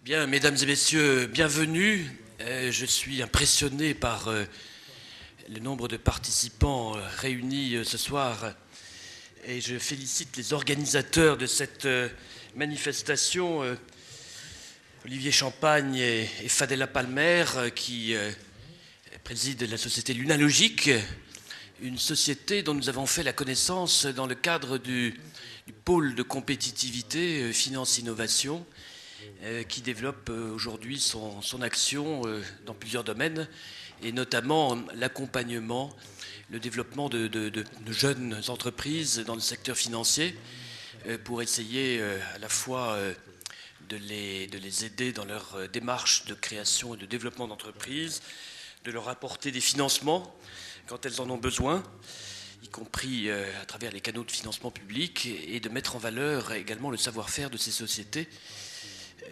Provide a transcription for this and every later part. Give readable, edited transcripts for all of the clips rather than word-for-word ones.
Bien, mesdames et messieurs, bienvenue. Je suis impressionné par le nombre de participants réunis ce soir et je félicite les organisateurs de cette manifestation, Olivier Champagne et Fadela Palmer, qui président la société Lunalogique, une société dont nous avons fait la connaissance dans le cadre du pôle de compétitivité finance-innovation, qui développe aujourd'hui son action dans plusieurs domaines, et notamment l'accompagnement, le développement de jeunes entreprises dans le secteur financier, pour essayer à la fois de les aider dans leur démarche de création et de développement d'entreprises, de leur apporter des financements quand elles en ont besoin, y compris à travers les canaux de financement public, et de mettre en valeur également le savoir-faire de ces sociétés.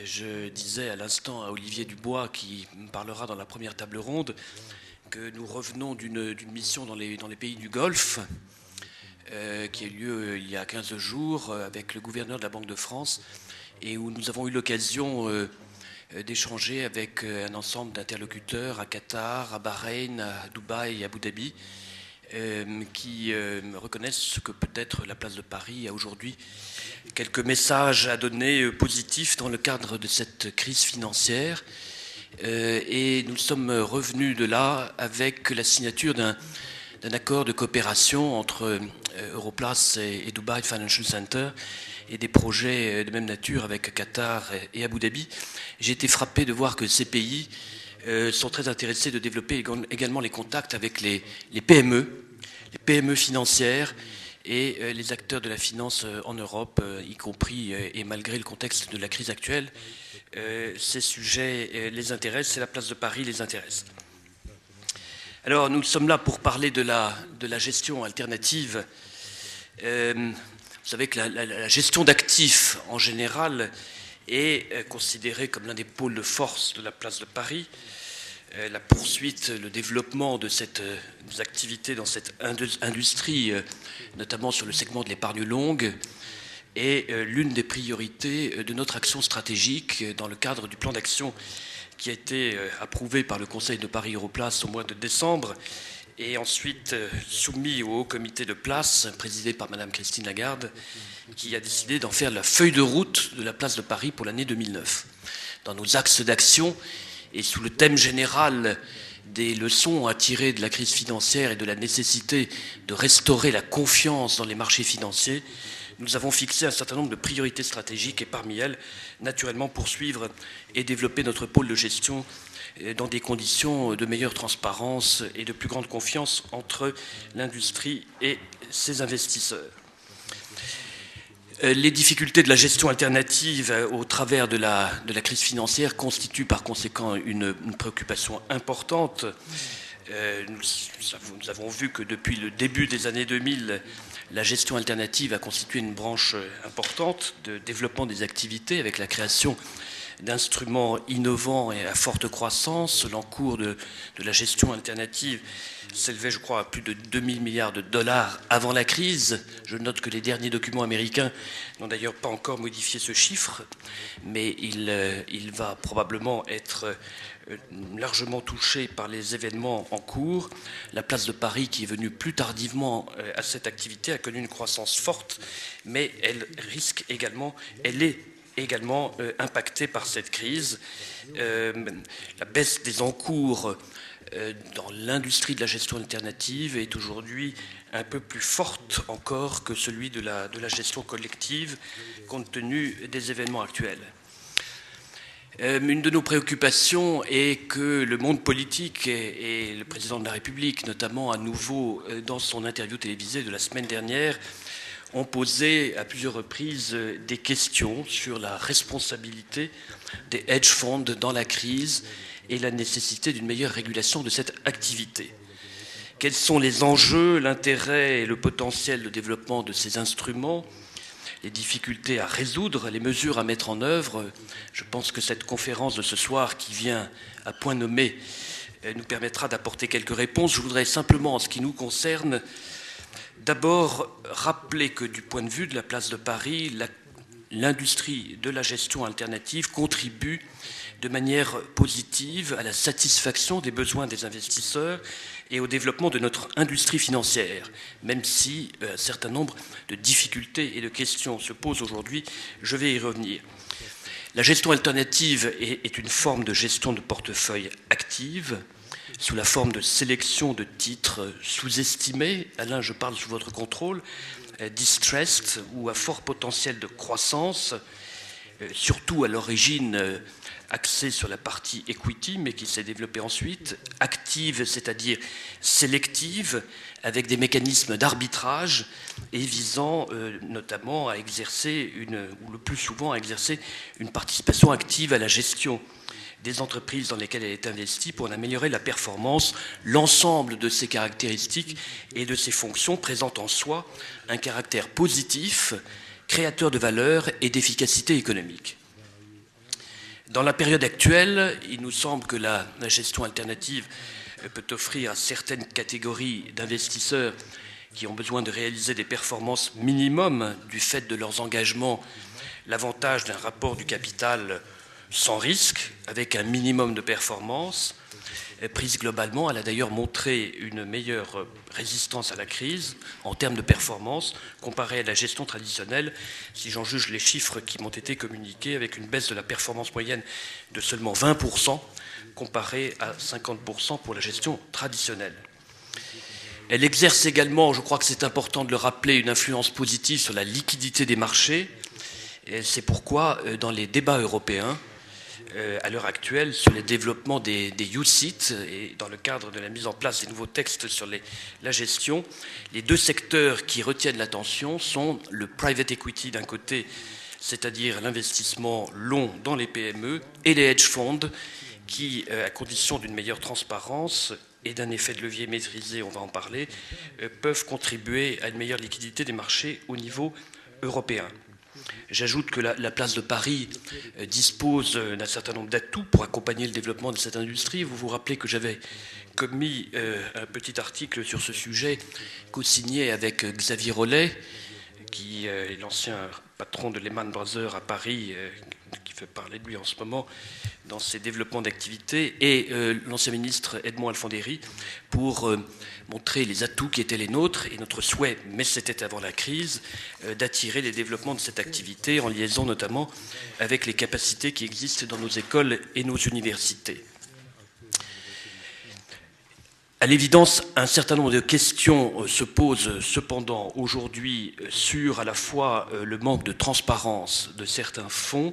Je disais à l'instant à Olivier Dubois, qui me parlera dans la première table ronde, que nous revenons d'une mission dans les pays du Golfe, qui a eu lieu il y a 15 jours avec le gouverneur de la Banque de France, et où nous avons eu l'occasion d'échanger avec un ensemble d'interlocuteurs à Qatar, à Bahreïn, à Dubaï et à Abu Dhabi, qui reconnaissent que peut-être la place de Paris a aujourd'hui quelques messages à donner positifs dans le cadre de cette crise financière. Et nous sommes revenus de là avec la signature d'un accord de coopération entre Europlace et Dubai Financial Center, et des projets de même nature avec Qatar et Abu Dhabi. J'ai été frappé de voir que ces pays sont très intéressés de développer également les contacts avec les PME financières et les acteurs de la finance en Europe, y compris et malgré le contexte de la crise actuelle. Ces sujets les intéressent et la place de Paris les intéresse. Alors nous sommes là pour parler de la gestion alternative. Vous savez que la gestion d'actifs en général est considérée comme l'un des pôles de force de la place de Paris. La poursuite, le développement de ces activités dans cette industrie, notamment sur le segment de l'épargne longue, est l'une des priorités de notre action stratégique dans le cadre du plan d'action qui a été approuvé par le Conseil de Paris Europlace au mois de décembre et ensuite soumis au Haut Comité de place, présidé par Madame Christine Lagarde, qui a décidé d'en faire la feuille de route de la place de Paris pour l'année 2009. Dans nos axes d'action, et sous le thème général des leçons à tirer de la crise financière et de la nécessité de restaurer la confiance dans les marchés financiers, nous avons fixé un certain nombre de priorités stratégiques et parmi elles, naturellement, poursuivre et développer notre pôle de gestion dans des conditions de meilleure transparence et de plus grande confiance entre l'industrie et ses investisseurs. Les difficultés de la gestion alternative au travers de la crise financière constituent par conséquent une préoccupation importante. Nous avons vu que depuis le début des années 2000, la gestion alternative a constitué une branche importante de développement des activités avec la création d'instruments innovants et à forte croissance. L'encours de la gestion alternative s'élevait, je crois, à plus de 2000 milliards de dollars avant la crise. Je note que les derniers documents américains n'ont d'ailleurs pas encore modifié ce chiffre, mais il va probablement être largement touché par les événements en cours. La place de Paris, qui est venue plus tardivement à cette activité, a connu une croissance forte, mais elle est également impactée par cette crise. La baisse des encours dans l'industrie de la gestion alternative est aujourd'hui un peu plus forte encore que celui de la gestion collective, compte tenu des événements actuels. Une de nos préoccupations est que le monde politique et le président de la République, notamment à nouveau dans son interview télévisée de la semaine dernière, ont posé à plusieurs reprises des questions sur la responsabilité des hedge funds dans la crise et la nécessité d'une meilleure régulation de cette activité. Quels sont les enjeux, l'intérêt et le potentiel de développement de ces instruments, les difficultés à résoudre, les mesures à mettre en œuvre? Je pense que cette conférence de ce soir, qui vient à point nommé, nous permettra d'apporter quelques réponses. Je voudrais simplement, en ce qui nous concerne, d'abord rappeler que du point de vue de la place de Paris, l'industrie de la gestion alternative contribue de manière positive à la satisfaction des besoins des investisseurs et au développement de notre industrie financière, même si un certain nombre de difficultés et de questions se posent aujourd'hui, je vais y revenir. La gestion alternative est une forme de gestion de portefeuille active, sous la forme de sélection de titres sous-estimés. Alain, je parle sous votre contrôle, distressed ou à fort potentiel de croissance, surtout à l'origine axée sur la partie equity, mais qui s'est développée ensuite, active, c'est-à-dire sélective, avec des mécanismes d'arbitrage et visant notamment à exercer, ou le plus souvent à exercer une participation active à la gestion des entreprises dans lesquelles elle est investie pour en améliorer la performance. L'ensemble de ces caractéristiques et de ces fonctions présentent en soi un caractère positif, créateur de valeur et d'efficacité économique. Dans la période actuelle, il nous semble que la gestion alternative peut offrir à certaines catégories d'investisseurs qui ont besoin de réaliser des performances minimum du fait de leurs engagements l'avantage d'un rapport du capital sans risque, avec un minimum de performance. Prise globalement, elle a d'ailleurs montré une meilleure résistance à la crise en termes de performance comparée à la gestion traditionnelle, si j'en juge les chiffres qui m'ont été communiqués, avec une baisse de la performance moyenne de seulement 20%, comparée à 50% pour la gestion traditionnelle. Elle exerce également, je crois que c'est important de le rappeler, une influence positive sur la liquidité des marchés. Et c'est pourquoi, dans les débats européens, à l'heure actuelle, sur les développements des UCITS et dans le cadre de la mise en place des nouveaux textes sur la gestion, les deux secteurs qui retiennent l'attention sont le private equity d'un côté, c'est-à-dire l'investissement long dans les PME, et les hedge funds qui, à condition d'une meilleure transparence et d'un effet de levier maîtrisé, on va en parler, peuvent contribuer à une meilleure liquidité des marchés au niveau européen. J'ajoute que la place de Paris dispose d'un certain nombre d'atouts pour accompagner le développement de cette industrie. Vous vous rappelez que j'avais commis un petit article sur ce sujet, co-signé avec Xavier Rollet, qui est l'ancien patron de Lehman Brothers à Paris, qui fait parler de lui en ce moment dans ses développements d'activité, et l'ancien ministre Edmond Alfandéry, pour montrer les atouts qui étaient les nôtres et notre souhait, mais c'était avant la crise, d'attirer les développements de cette activité en liaison notamment avec les capacités qui existent dans nos écoles et nos universités. À l'évidence, un certain nombre de questions se posent cependant aujourd'hui sur à la fois le manque de transparence de certains fonds,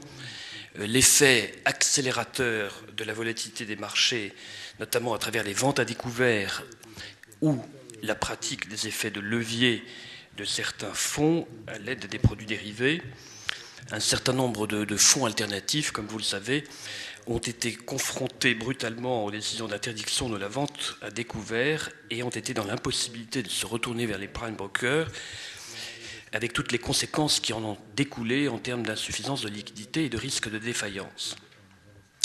l'effet accélérateur de la volatilité des marchés, notamment à travers les ventes à découvert ou la pratique des effets de levier de certains fonds à l'aide des produits dérivés. Un certain nombre de fonds alternatifs, comme vous le savez, ont été confrontés brutalement aux décisions d'interdiction de la vente à découvert et ont été dans l'impossibilité de se retourner vers les prime brokers, avec toutes les conséquences qui en ont découlé en termes d'insuffisance de liquidité et de risque de défaillance.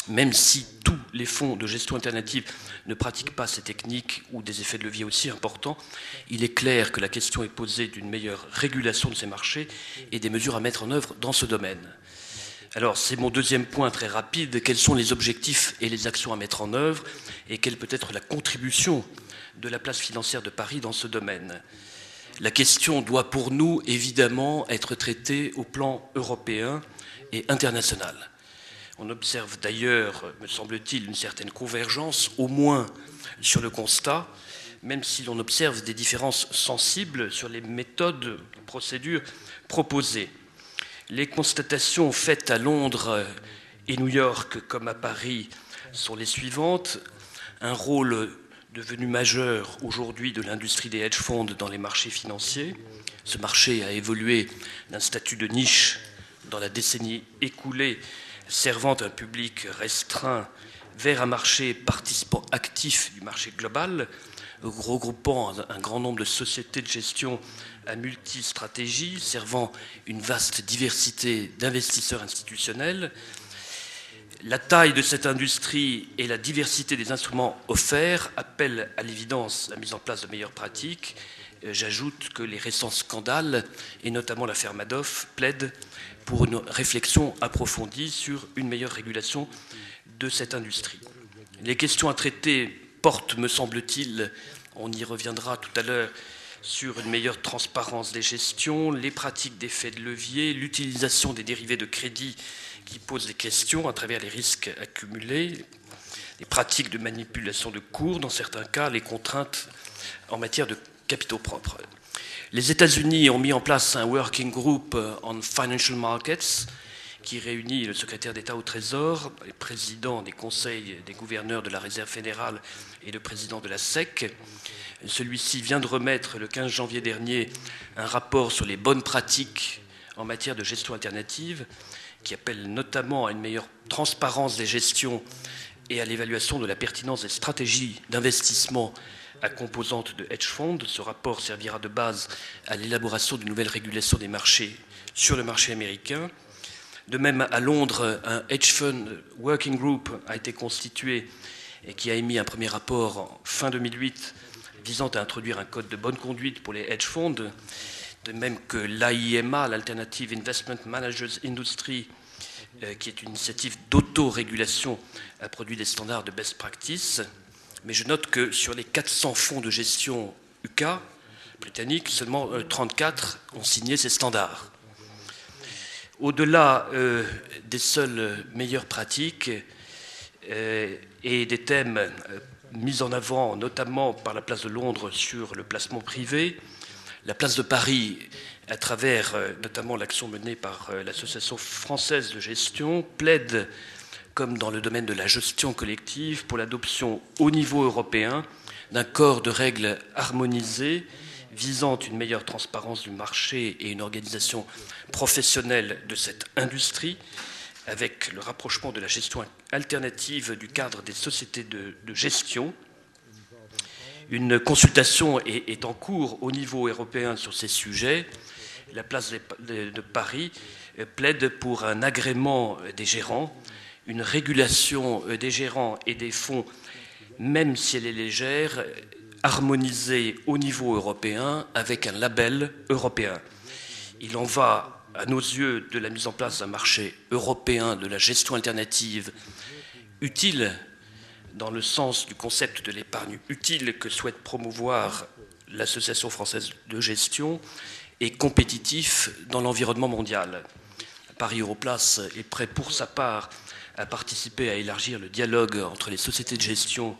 Même si tous les fonds de gestion alternative ne pratiquent pas ces techniques ou des effets de levier aussi importants, il est clair que la question est posée d'une meilleure régulation de ces marchés et des mesures à mettre en œuvre dans ce domaine. Alors, c'est mon deuxième point très rapide. Quels sont les objectifs et les actions à mettre en œuvre et quelle peut être la contribution de la place financière de Paris dans ce domaine ? La question doit pour nous, évidemment, être traitée au plan européen et international. On observe d'ailleurs, me semble-t-il, une certaine convergence, au moins sur le constat, même si l'on observe des différences sensibles sur les méthodes, les procédures proposées. Les constatations faites à Londres et New York, comme à Paris, sont les suivantes. Un rôle devenu majeur aujourd'hui de l'industrie des hedge funds dans les marchés financiers. Ce marché a évolué d'un statut de niche dans la décennie écoulée, servant un public restreint vers un marché participant actif du marché global, regroupant un grand nombre de sociétés de gestion à multistratégie, servant une vaste diversité d'investisseurs institutionnels. La taille de cette industrie et la diversité des instruments offerts appellent à l'évidence la mise en place de meilleures pratiques J'ajoute que les récents scandales, et notamment l'affaire Madoff, plaident pour une réflexion approfondie sur une meilleure régulation de cette industrie. Les questions à traiter portent, me semble-t-il, on y reviendra tout à l'heure, sur une meilleure transparence des gestions, les pratiques d'effet de levier, l'utilisation des dérivés de crédit qui posent des questions à travers les risques accumulés, les pratiques de manipulation de cours, dans certains cas, les contraintes en matière de capitaux propres. Les États-Unis ont mis en place un Working Group on Financial Markets qui réunit le secrétaire d'État au Trésor, les présidents des conseils des gouverneurs de la Réserve fédérale et le président de la SEC. Celui-ci vient de remettre le 15 janvier dernier un rapport sur les bonnes pratiques en matière de gestion alternative qui appelle notamment à une meilleure transparence des gestions et à l'évaluation de la pertinence des stratégies d'investissement à composante de hedge funds. Ce rapport servira de base à l'élaboration d'une nouvelle régulation des marchés sur le marché américain. De même, à Londres, un hedge fund working group a été constitué et qui a émis un premier rapport en fin 2008 visant à introduire un code de bonne conduite pour les hedge funds, de même que l'AIMA, l'Alternative Investment Managers Industry, qui est une initiative d'autorégulation, a produit des standards de best practice. Mais je note que sur les 400 fonds de gestion UK britanniques, seulement 34 ont signé ces standards. Au-delà des seules meilleures pratiques et des thèmes mis en avant notamment par la place de Londres sur le placement privé, la place de Paris, à travers notamment l'action menée par l'Association française de gestion, plaide, comme dans le domaine de la gestion collective, pour l'adoption au niveau européen d'un corps de règles harmonisées visant une meilleure transparence du marché et une organisation professionnelle de cette industrie, avec le rapprochement de la gestion alternative du cadre des sociétés de gestion. Une consultation est en cours au niveau européen sur ces sujets. La place de Paris plaide pour un agrément des gérants, une régulation des gérants et des fonds, même si elle est légère, harmonisée au niveau européen avec un label européen. Il en va, à nos yeux, de la mise en place d'un marché européen de la gestion alternative utile dans le sens du concept de l'épargne utile que souhaite promouvoir l'Association française de gestion et compétitif dans l'environnement mondial. Paris Europlace est prêt pour sa part à participer à élargir le dialogue entre les sociétés de gestion,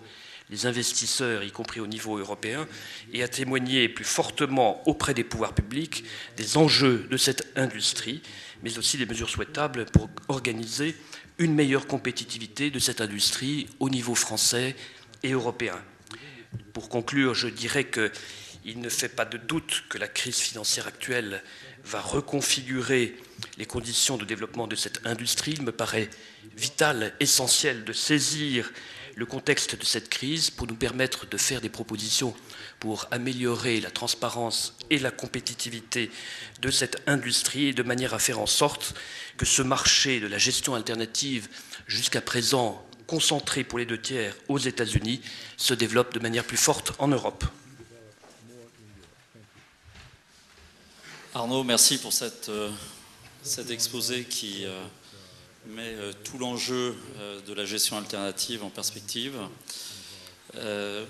les investisseurs, y compris au niveau européen, et à témoigner plus fortement auprès des pouvoirs publics des enjeux de cette industrie, mais aussi des mesures souhaitables pour organiser une meilleure compétitivité de cette industrie au niveau français et européen. Pour conclure, je dirais qu'il ne fait pas de doute que la crise financière actuelle va reconfigurer les conditions de développement de cette industrie. Il me paraît vital, essentiel de saisir le contexte de cette crise pour nous permettre de faire des propositions pour améliorer la transparence et la compétitivité de cette industrie, de manière à faire en sorte que ce marché de la gestion alternative, jusqu'à présent concentré pour les 2/3 aux États-Unis, se développe de manière plus forte en Europe. Arnaud, merci pour cet exposé qui met tout l'enjeu de la gestion alternative en perspective.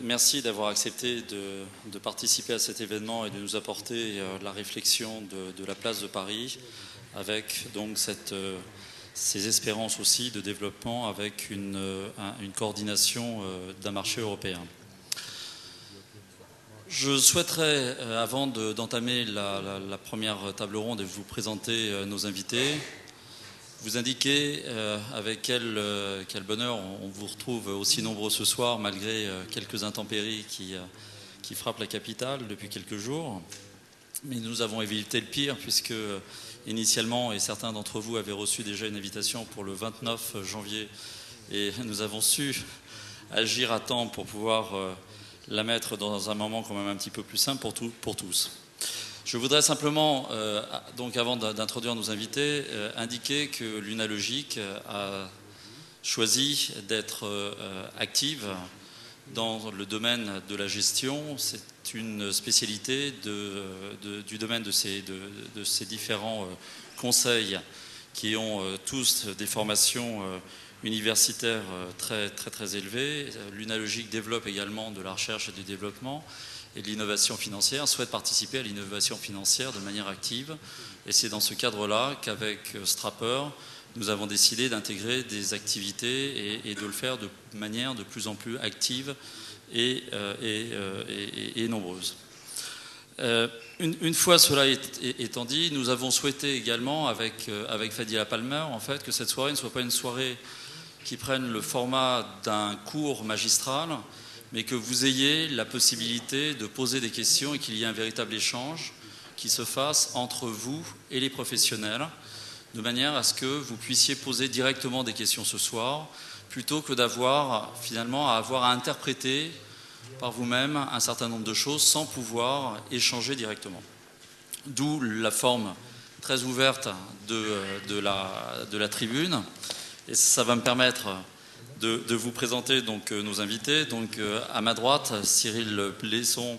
Merci d'avoir accepté de participer à cet événement et de nous apporter la réflexion de la place de Paris avec donc ces espérances aussi de développement avec une coordination d'un marché européen. Je souhaiterais, avant d'entamer la première table ronde et de vous présenter nos invités, vous indiquer avec quel bonheur on vous retrouve aussi nombreux ce soir, malgré quelques intempéries qui frappent la capitale depuis quelques jours. Mais nous avons évité le pire, puisque initialement, et certains d'entre vous avaient reçu déjà une invitation pour le 29 janvier, et nous avons su agir à temps pour pouvoir la mettre dans un moment quand même un petit peu plus simple pour tous. Je voudrais simplement, donc avant d'introduire nos invités, indiquer que l'Unalogique a choisi d'être active dans le domaine de la gestion. C'est une spécialité du domaine de ces différents conseils qui ont tous des formations universitaires très élevées. L'Unalogique développe également de la recherche et du développement et de l'innovation financière, souhaite participer à l'innovation financière de manière active. Et c'est dans ce cadre-là qu'avec Strapper, nous avons décidé d'intégrer des activités et de le faire de manière de plus en plus active et nombreuse. Une fois cela étant dit, nous avons souhaité également avec Fadila Palmer en fait, que cette soirée ne soit pas une soirée qui prenne le format d'un cours magistral, mais que vous ayez la possibilité de poser des questions et qu'il y ait un véritable échange qui se fasse entre vous et les professionnels, de manière à ce que vous puissiez poser directement des questions ce soir, plutôt que d'avoir finalement à avoir à interpréter par vous-même un certain nombre de choses sans pouvoir échanger directement. D'où la forme très ouverte de la tribune. Et ça va me permettre de vous présenter donc nos invités. Donc à ma droite, Cyril Blesson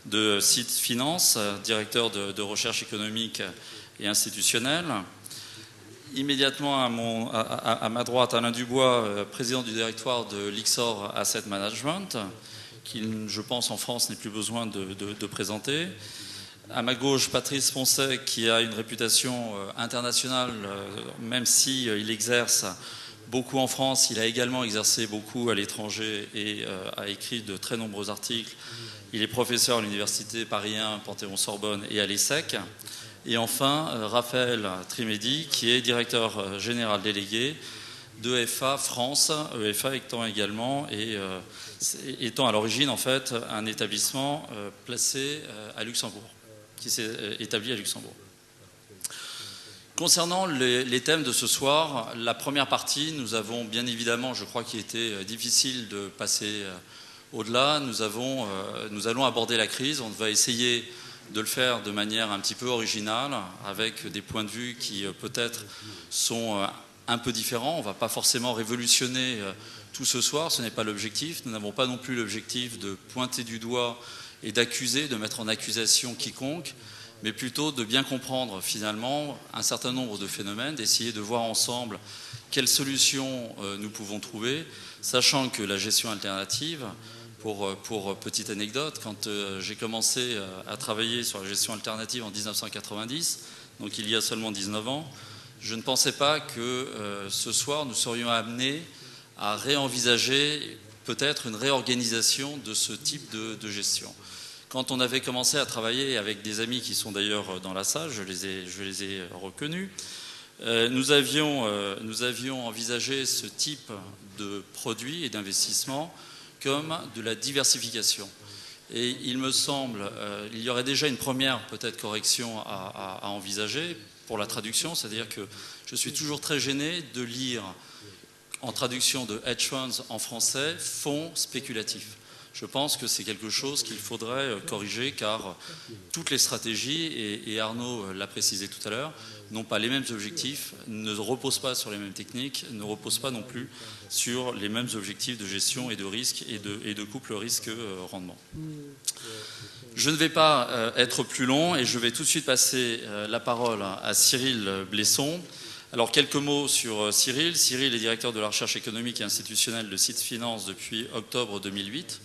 de Site Finance, directeur de recherche économique et institutionnelle. Immédiatement à ma droite, Alain Dubois, président du directoire de l'Ixor Asset Management, qui, je pense, en France, n'est plus besoin de présenter. À ma gauche, Patrice Poncet, qui a une réputation internationale, même s'il exerce beaucoup en France, il a également exercé beaucoup à l'étranger et a écrit de très nombreux articles. Il est professeur à l'Université Paris 1, Panthéon-Sorbonne et à l'ESSEC. Et enfin, Raphaël Trimédi, qui est directeur général délégué d'EFA France, EFA étant également étant à l'origine en fait un établissement placé à Luxembourg, qui s'est établi à Luxembourg. Concernant les thèmes de ce soir, la première partie, nous avons bien évidemment, je crois qu'il était difficile de passer au-delà, nous allons aborder la crise, on va essayer de le faire de manière un petit peu originale, avec des points de vue qui peut-être sont un peu différents. On ne va pas forcément révolutionner tout ce soir, ce n'est pas l'objectif. Nous n'avons pas non plus l'objectif de pointer du doigt et d'accuser, de mettre en accusation quiconque, mais plutôt de bien comprendre finalement un certain nombre de phénomènes, d'essayer de voir ensemble quelles solutions nous pouvons trouver, sachant que la gestion alternative, pour petite anecdote, quand j'ai commencé à travailler sur la gestion alternative en 1990, donc il y a seulement 19 ans, je ne pensais pas que ce soir nous serions amenés à réenvisager peut-être une réorganisation de ce type de gestion. Quand on avait commencé à travailler avec des amis qui sont d'ailleurs dans la salle, je les ai reconnus, nous avions envisagé ce type de produit et d'investissement comme de la diversification. Et il me semble, il y aurait déjà une première peut-être correction à envisager pour la traduction, c'est-à-dire que je suis toujours très gêné de lire en traduction de hedge funds en français fonds spéculatifs. Je pense que c'est quelque chose qu'il faudrait corriger car toutes les stratégies, et Arnaud l'a précisé tout à l'heure, n'ont pas les mêmes objectifs, ne reposent pas sur les mêmes techniques, ne reposent pas non plus sur les mêmes objectifs de gestion et de risque et de couple risque-rendement. Je ne vais pas être plus long et je vais tout de suite passer la parole à Cyril Blesson. Alors quelques mots sur Cyril. Cyril est directeur de la recherche économique et institutionnelle de Site Finance depuis octobre 2008.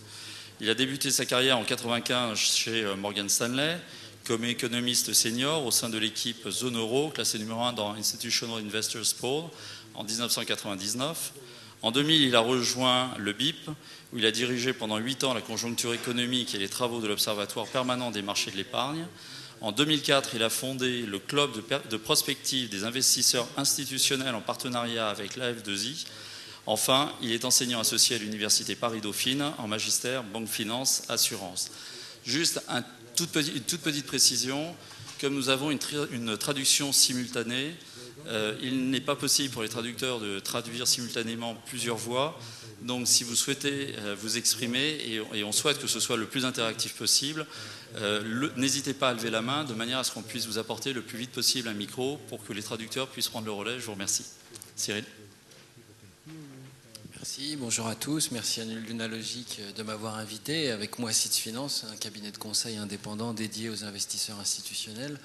Il a débuté sa carrière en 1995 chez Morgan Stanley comme économiste senior au sein de l'équipe Zone Euro, classée numéro 1 dans Institutional Investors Poll en 1999. En 2000, il a rejoint le BIP, où il a dirigé pendant 8 ans la conjoncture économique et les travaux de l'Observatoire permanent des marchés de l'épargne. En 2004, il a fondé le club de prospective des investisseurs institutionnels en partenariat avec l'AF2I. Enfin, il est enseignant associé à l'Université Paris-Dauphine en magistère, banque, finance, assurance. Juste une toute petite précision, comme nous avons une traduction simultanée, il n'est pas possible pour les traducteurs de traduire simultanément plusieurs voix. Donc si vous souhaitez vous exprimer, et on souhaite que ce soit le plus interactif possible, n'hésitez pas à lever la main de manière à ce qu'on puisse vous apporter le plus vite possible un micro pour que les traducteurs puissent prendre le relais. Je vous remercie. Cyril. Merci. Merci, bonjour à tous. Merci à Lunalogic de m'avoir invité. Avec moi, Seeds Finance, un cabinet de conseil indépendant dédié aux investisseurs institutionnels.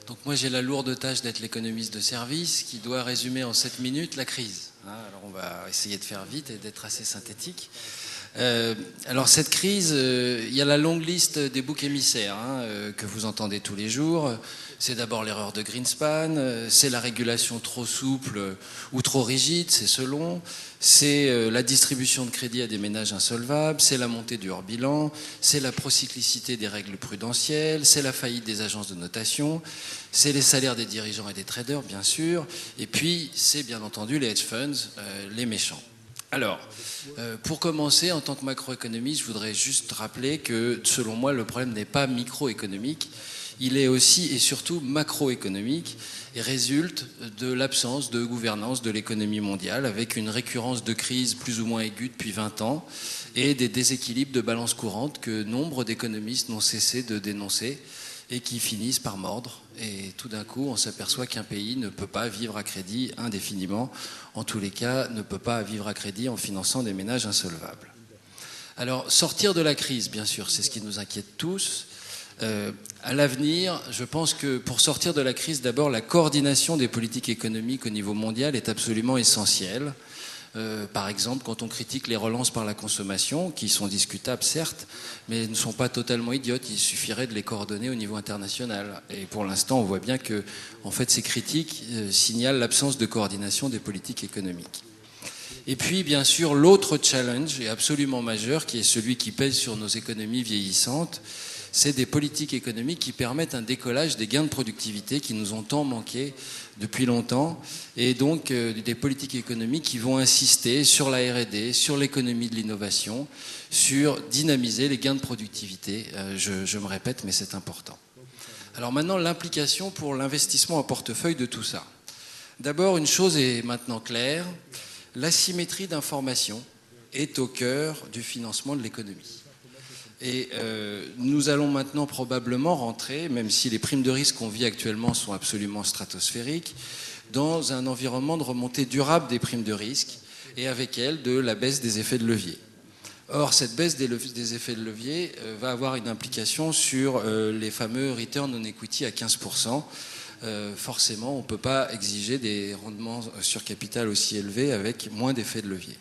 Donc moi, j'ai la lourde tâche d'être l'économiste de service qui doit résumer en 7 minutes la crise. Alors on va essayer de faire vite et d'être assez synthétique. Alors cette crise, il y a la longue liste des boucs émissaires que vous entendez tous les jours. C'est d'abord l'erreur de Greenspan, c'est la régulation trop souple ou trop rigide, c'est selon, c'est la distribution de crédit à des ménages insolvables, c'est la montée du hors-bilan, c'est la procyclicité des règles prudentielles, c'est la faillite des agences de notation, c'est les salaires des dirigeants et des traders, bien sûr, et puis c'est bien entendu les hedge funds, les méchants. Alors, pour commencer, en tant que macroéconomiste, je voudrais juste rappeler que, selon moi, le problème n'est pas microéconomique, il est aussi et surtout macroéconomique et résulte de l'absence de gouvernance de l'économie mondiale, avec une récurrence de crises plus ou moins aiguë depuis 20 ans et des déséquilibres de balance courante que nombre d'économistes n'ont cessé de dénoncer et qui finissent par mordre. Et tout d'un coup, on s'aperçoit qu'un pays ne peut pas vivre à crédit indéfiniment, en tous les cas, ne peut pas vivre à crédit en finançant des ménages insolvables. Alors, sortir de la crise, bien sûr, c'est ce qui nous inquiète tous. À l'avenir, je pense que pour sortir de la crise, d'abord, la coordination des politiques économiques au niveau mondial est absolument essentielle. Par exemple, quand on critique les relances par la consommation, qui sont discutables certes, mais ne sont pas totalement idiotes, il suffirait de les coordonner au niveau international. Et pour l'instant, on voit bien que en fait, ces critiques signalent l'absence de coordination des politiques économiques. Et puis, bien sûr, l'autre challenge est absolument majeur, qui est celui qui pèse sur nos économies vieillissantes, c'est des politiques économiques qui permettent un décollage des gains de productivité qui nous ont tant manqué depuis longtemps, et donc des politiques économiques qui vont insister sur la R&D, sur l'économie de l'innovation, sur dynamiser les gains de productivité. Je me répète, mais c'est important. Alors maintenant, l'implication pour l'investissement en portefeuille de tout ça. D'abord, une chose est maintenant claire, l'asymétrie d'information est au cœur du financement de l'économie. Et nous allons maintenant probablement rentrer, même si les primes de risque qu'on vit actuellement sont absolument stratosphériques, dans un environnement de remontée durable des primes de risque et avec elle de la baisse des effets de levier. Or, cette baisse des effets de levier va avoir une implication sur les fameux return on equity à 15%. Forcément, on ne peut pas exiger des rendements sur capital aussi élevés avec moins d'effets de levier.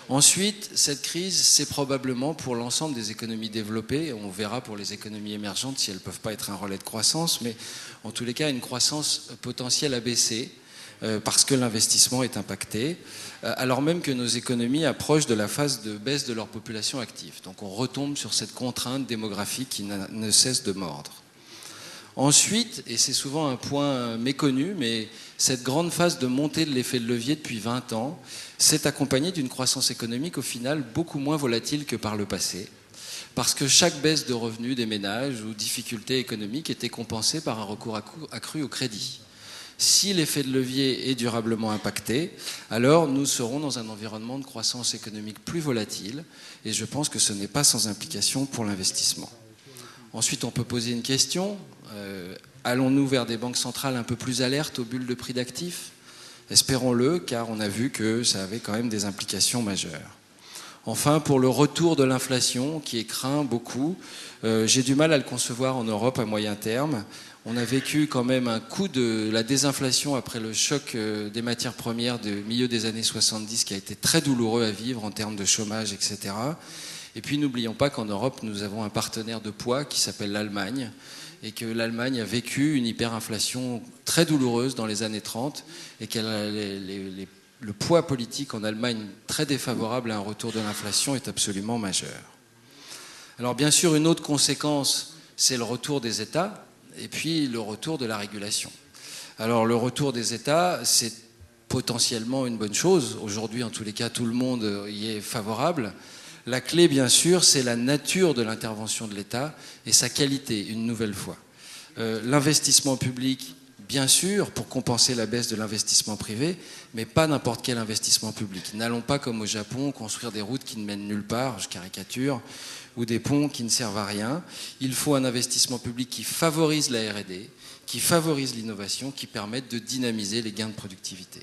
Ensuite, cette crise, c'est probablement pour l'ensemble des économies développées, on verra pour les économies émergentes si elles ne peuvent pas être un relais de croissance, mais en tous les cas, une croissance potentielle à baisser parce que l'investissement est impacté, alors même que nos économies approchent de la phase de baisse de leur population active. Donc on retombe sur cette contrainte démographique qui ne cesse de mordre. Ensuite, et c'est souvent un point méconnu, mais cette grande phase de montée de l'effet de levier depuis 20 ans s'est accompagnée d'une croissance économique au final beaucoup moins volatile que par le passé, parce que chaque baisse de revenus des ménages ou difficultés économiques était compensée par un recours accru au crédit. Si l'effet de levier est durablement impacté, alors nous serons dans un environnement de croissance économique plus volatile, et je pense que ce n'est pas sans implication pour l'investissement. Ensuite, on peut poser une question. Allons-nous vers des banques centrales un peu plus alertes aux bulles de prix d'actifs ? Espérons-le, car on a vu que ça avait quand même des implications majeures. Enfin, pour le retour de l'inflation, qui est craint beaucoup, j'ai du mal à le concevoir en Europe à moyen terme. On a vécu quand même un coup de la désinflation après le choc des matières premières du milieu des années 70, qui a été très douloureux à vivre en termes de chômage, etc. Et puis n'oublions pas qu'en Europe, nous avons un partenaire de poids qui s'appelle l'Allemagne, et que l'Allemagne a vécu une hyperinflation très douloureuse dans les années 30, et qu'elle a le poids politique en Allemagne très défavorable à un retour de l'inflation est absolument majeur. Alors bien sûr, une autre conséquence, c'est le retour des États, et puis le retour de la régulation. Alors le retour des États, c'est potentiellement une bonne chose. Aujourd'hui, en tous les cas, tout le monde y est favorable. La clé, bien sûr, c'est la nature de l'intervention de l'État et sa qualité, une nouvelle fois. L'investissement public, bien sûr, pour compenser la baisse de l'investissement privé, mais pas n'importe quel investissement public. N'allons pas, comme au Japon, construire des routes qui ne mènent nulle part, je caricature, ou des ponts qui ne servent à rien. Il faut un investissement public qui favorise la R&D, qui favorise l'innovation, qui permette de dynamiser les gains de productivité.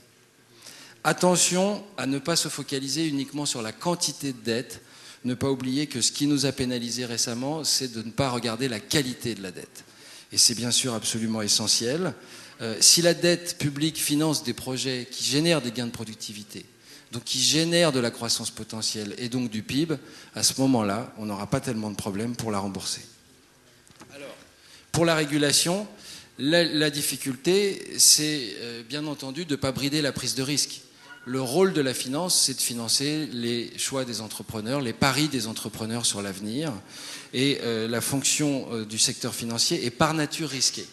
Attention à ne pas se focaliser uniquement sur la quantité de dette, ne pas oublier que ce qui nous a pénalisé récemment, c'est de ne pas regarder la qualité de la dette. Et c'est bien sûr absolument essentiel. Si la dette publique finance des projets qui génèrent des gains de productivité, donc qui génèrent de la croissance potentielle et donc du PIB, à ce moment-là, on n'aura pas tellement de problèmes pour la rembourser. Alors, pour la régulation, la difficulté, c'est bien entendu de ne pas brider la prise de risque. Le rôle de la finance, c'est de financer les choix des entrepreneurs, les paris des entrepreneurs sur l'avenir. Et la fonction du secteur financier est par nature risquée,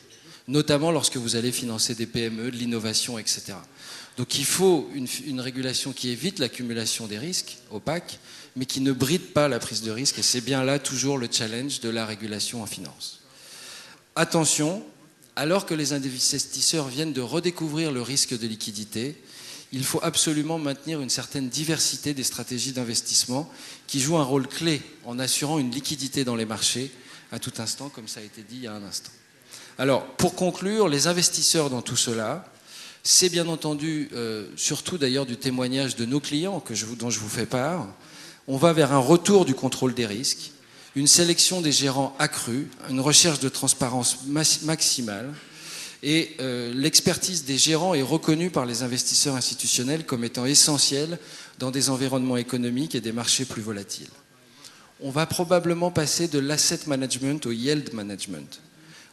notamment lorsque vous allez financer des PME, de l'innovation, etc. Donc il faut une régulation qui évite l'accumulation des risques opaques, mais qui ne bride pas la prise de risque. Et c'est bien là toujours le challenge de la régulation en finance. Attention, alors que les investisseurs viennent de redécouvrir le risque de liquidité, il faut absolument maintenir une certaine diversité des stratégies d'investissement qui jouent un rôle clé en assurant une liquidité dans les marchés à tout instant, comme ça a été dit il y a un instant. Alors, pour conclure, les investisseurs dans tout cela, c'est bien entendu, surtout d'ailleurs du témoignage de nos clients dont je vous fais part, on va vers un retour du contrôle des risques, une sélection des gérants accrue, une recherche de transparence maximale, et l'expertise des gérants est reconnue par les investisseurs institutionnels comme étant essentielle dans des environnements économiques et des marchés plus volatiles. On va probablement passer de l'asset management au yield management.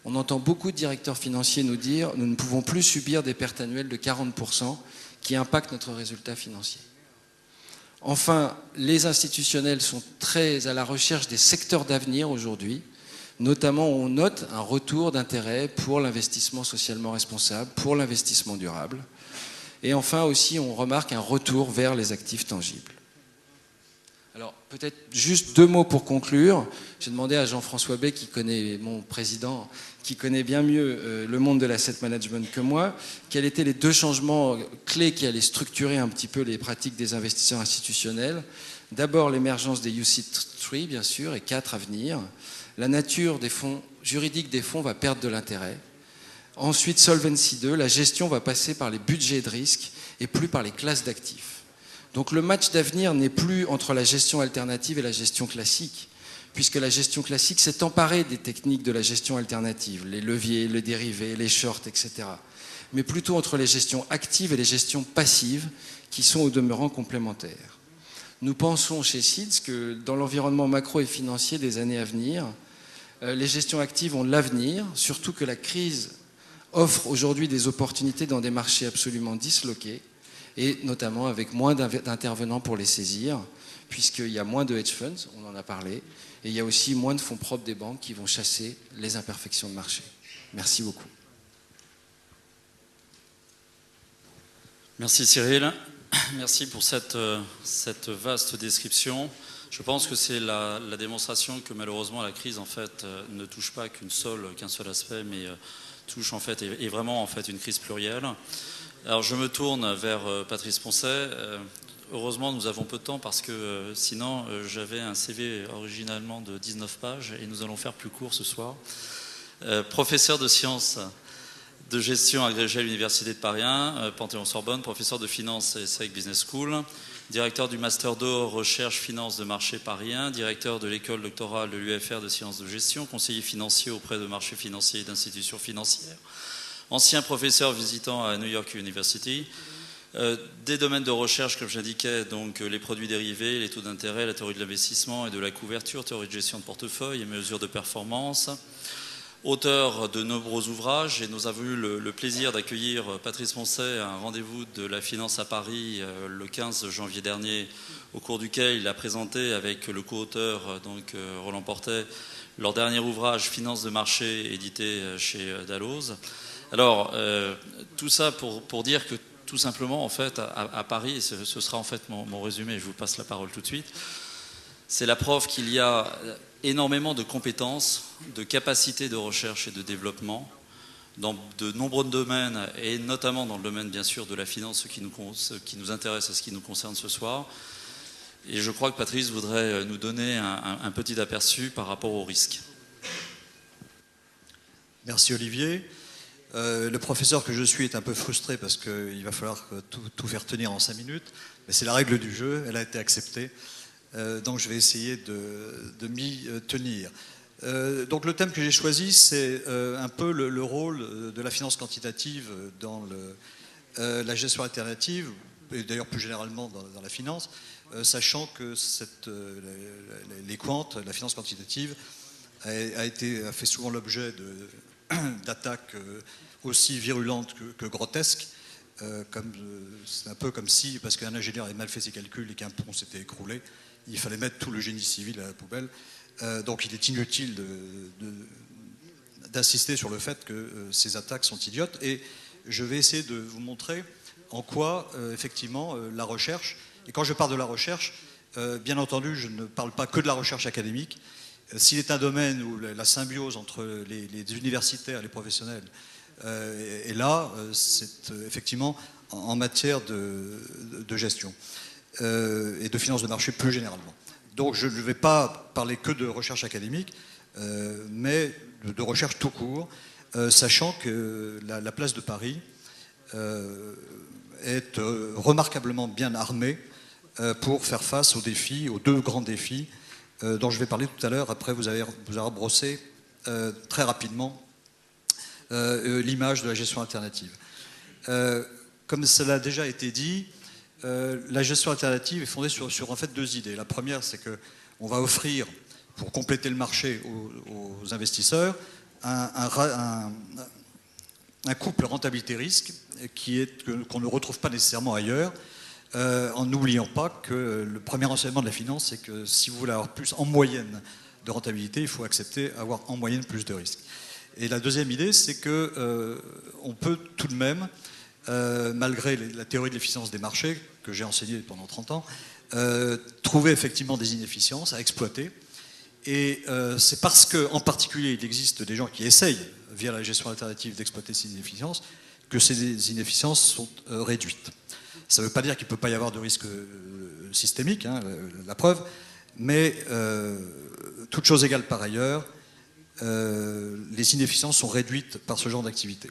On entend beaucoup de directeurs financiers nous dire « nous ne pouvons plus subir des pertes annuelles de 40% qui impactent notre résultat financier ». Enfin, les institutionnels sont très à la recherche des secteurs d'avenir aujourd'hui. Notamment, on note un retour d'intérêt pour l'investissement socialement responsable, pour l'investissement durable. Et enfin aussi, on remarque un retour vers les actifs tangibles. Alors, peut-être juste 2 mots pour conclure. J'ai demandé à Jean-François Bay, qui connaît mon président, qui connaît bien mieux le monde de l'asset management que moi, quels étaient les 2 changements clés qui allaient structurer un petit peu les pratiques des investisseurs institutionnels. D'abord, l'émergence des UCITS 3, bien sûr, et 4 à venir. La nature des fonds juridiques des fonds va perdre de l'intérêt. Ensuite, Solvency 2, la gestion va passer par les budgets de risque et plus par les classes d'actifs. Donc le match d'avenir n'est plus entre la gestion alternative et la gestion classique, puisque la gestion classique s'est emparée des techniques de la gestion alternative, les leviers, les dérivés, les shorts, etc. Mais plutôt entre les gestions actives et les gestions passives, qui sont au demeurant complémentaires. Nous pensons chez SIDS que dans l'environnement macro et financier des années à venir, les gestions actives ont de l'avenir, surtout que la crise offre aujourd'hui des opportunités dans des marchés absolument disloqués, et notamment avec moins d'intervenants pour les saisir, puisqu'il y a moins de hedge funds, on en a parlé, et il y a aussi moins de fonds propres des banques qui vont chasser les imperfections de marché. Merci beaucoup. Merci Cyril, merci pour cette vaste description. Je pense que c'est la démonstration que malheureusement la crise en fait ne touche pas qu'un seul aspect, mais touche en fait est vraiment en fait une crise plurielle. Alors je me tourne vers Patrice Poncet. Heureusement nous avons peu de temps parce que sinon j'avais un CV originalement de 19 pages et nous allons faire plus court ce soir. Professeur de sciences de gestion agrégé à l'Université de Paris 1, Panthéon-Sorbonne, professeur de finance et ESSEC Business School, directeur du Master 2 Recherche Finance de Marché Paris 1, directeur de l'école doctorale de l'UFR de sciences de gestion, conseiller financier auprès de marchés financiers et d'institutions financières, ancien professeur visitant à New York University, des domaines de recherche, comme j'indiquais, donc les produits dérivés, les taux d'intérêt, la théorie de l'investissement et de la couverture, théorie de gestion de portefeuille et mesures de performance. Auteur de nombreux ouvrages, et nous avons eu le plaisir d'accueillir Patrice Poncet à un rendez-vous de la finance à Paris le 15 janvier dernier, au cours duquel il a présenté avec le co-auteur donc Roland Portet leur dernier ouvrage Finance de marché édité chez Dalloz. Alors tout ça pour dire que tout simplement en fait à Paris, ce sera en fait mon résumé, je vous passe la parole tout de suite. C'est la preuve qu'il y a énormément de compétences, de capacités de recherche et de développement dans de nombreux domaines, et notamment dans le domaine bien sûr de la finance, ce qui nous intéresse et ce qui nous concerne ce soir. Et je crois que Patrice voudrait nous donner un petit aperçu par rapport aux risques. Merci Olivier. Le professeur que je suis est un peu frustré parce qu'il va falloir tout faire tenir en 5 minutes. Mais c'est la règle du jeu, elle a été acceptée. Donc je vais essayer de m'y tenir. Donc le thème que j'ai choisi, c'est un peu le rôle de la finance quantitative dans la gestion alternative, et d'ailleurs plus généralement dans la finance, sachant que les quants, la finance quantitative, a fait souvent l'objet d'attaques aussi virulentes que grotesques. C'est un peu comme si, parce qu'un ingénieur avait mal fait ses calculs et qu'un pont s'était écroulé, il fallait mettre tout le génie civil à la poubelle. Donc il est inutile d'insister sur le fait que ces attaques sont idiotes. Et je vais essayer de vous montrer en quoi, effectivement, la recherche, et quand je parle de la recherche, bien entendu, je ne parle pas que de la recherche académique. S'il est un domaine où la symbiose entre les universitaires et les professionnels est là, c'est effectivement en matière de gestion et de finance de marché plus généralement. Donc je ne vais pas parler que de recherche académique, mais de recherche tout court, sachant que la place de Paris est remarquablement bien armée pour faire face aux défis, aux 2 grands défis dont je vais parler tout à l'heure. Après, vous avez brossé très rapidement l'image de la gestion alternative. Comme cela a déjà été dit, la gestion alternative est fondée sur en fait 2 idées. La première, c'est qu'on va offrir, pour compléter le marché aux investisseurs, un couple rentabilité-risque qu'on ne retrouve pas nécessairement ailleurs, en n'oubliant pas que le premier enseignement de la finance, c'est que si vous voulez avoir plus en moyenne de rentabilité, il faut accepter avoir en moyenne plus de risques. Et la deuxième idée, c'est qu'on peut tout de même, malgré la théorie de l'efficience des marchés, que j'ai enseignée pendant 30 ans, trouver effectivement des inefficiences à exploiter. Et c'est parce qu'en particulier, il existe des gens qui essayent, via la gestion alternative, d'exploiter ces inefficiences, que ces inefficiences sont réduites. Ça ne veut pas dire qu'il ne peut pas y avoir de risque systémique, hein, la preuve, mais toute chose égale par ailleurs, les inefficiences sont réduites par ce genre d'activité.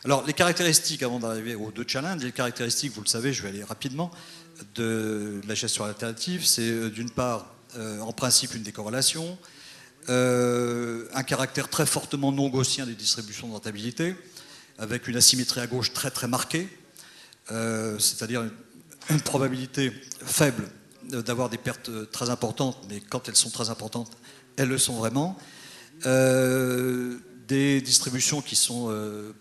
Alors, les caractéristiques, avant d'arriver aux 2 challenges, les caractéristiques, vous le savez, je vais aller rapidement, de la gestion alternative, c'est d'une part, en principe, une décorrélation, un caractère très fortement non gaussien des distributions de rentabilité, avec une asymétrie à gauche très très marquée, c'est-à-dire une probabilité faible d'avoir des pertes très importantes, mais quand elles sont très importantes, elles le sont vraiment. Des distributions qui sont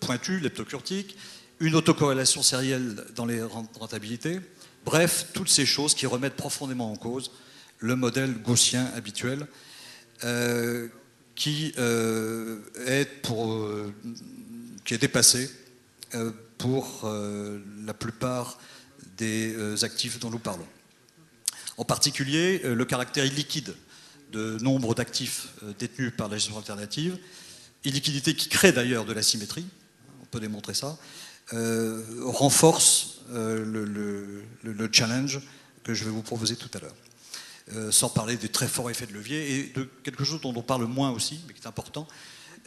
pointues, leptocurtiques, une autocorrélation sérielle dans les rentabilités. Bref, toutes ces choses qui remettent profondément en cause le modèle gaussien habituel qui est dépassé pour la plupart des actifs dont nous parlons. En particulier, le caractère illiquide de nombre d'actifs détenus par la gestion alternative, illiquidité qui crée d'ailleurs de l'asymétrie, on peut démontrer ça, renforce le challenge que je vais vous proposer tout à l'heure. Sans parler des très forts effets de levier et de quelque chose dont on parle moins aussi, mais qui est important.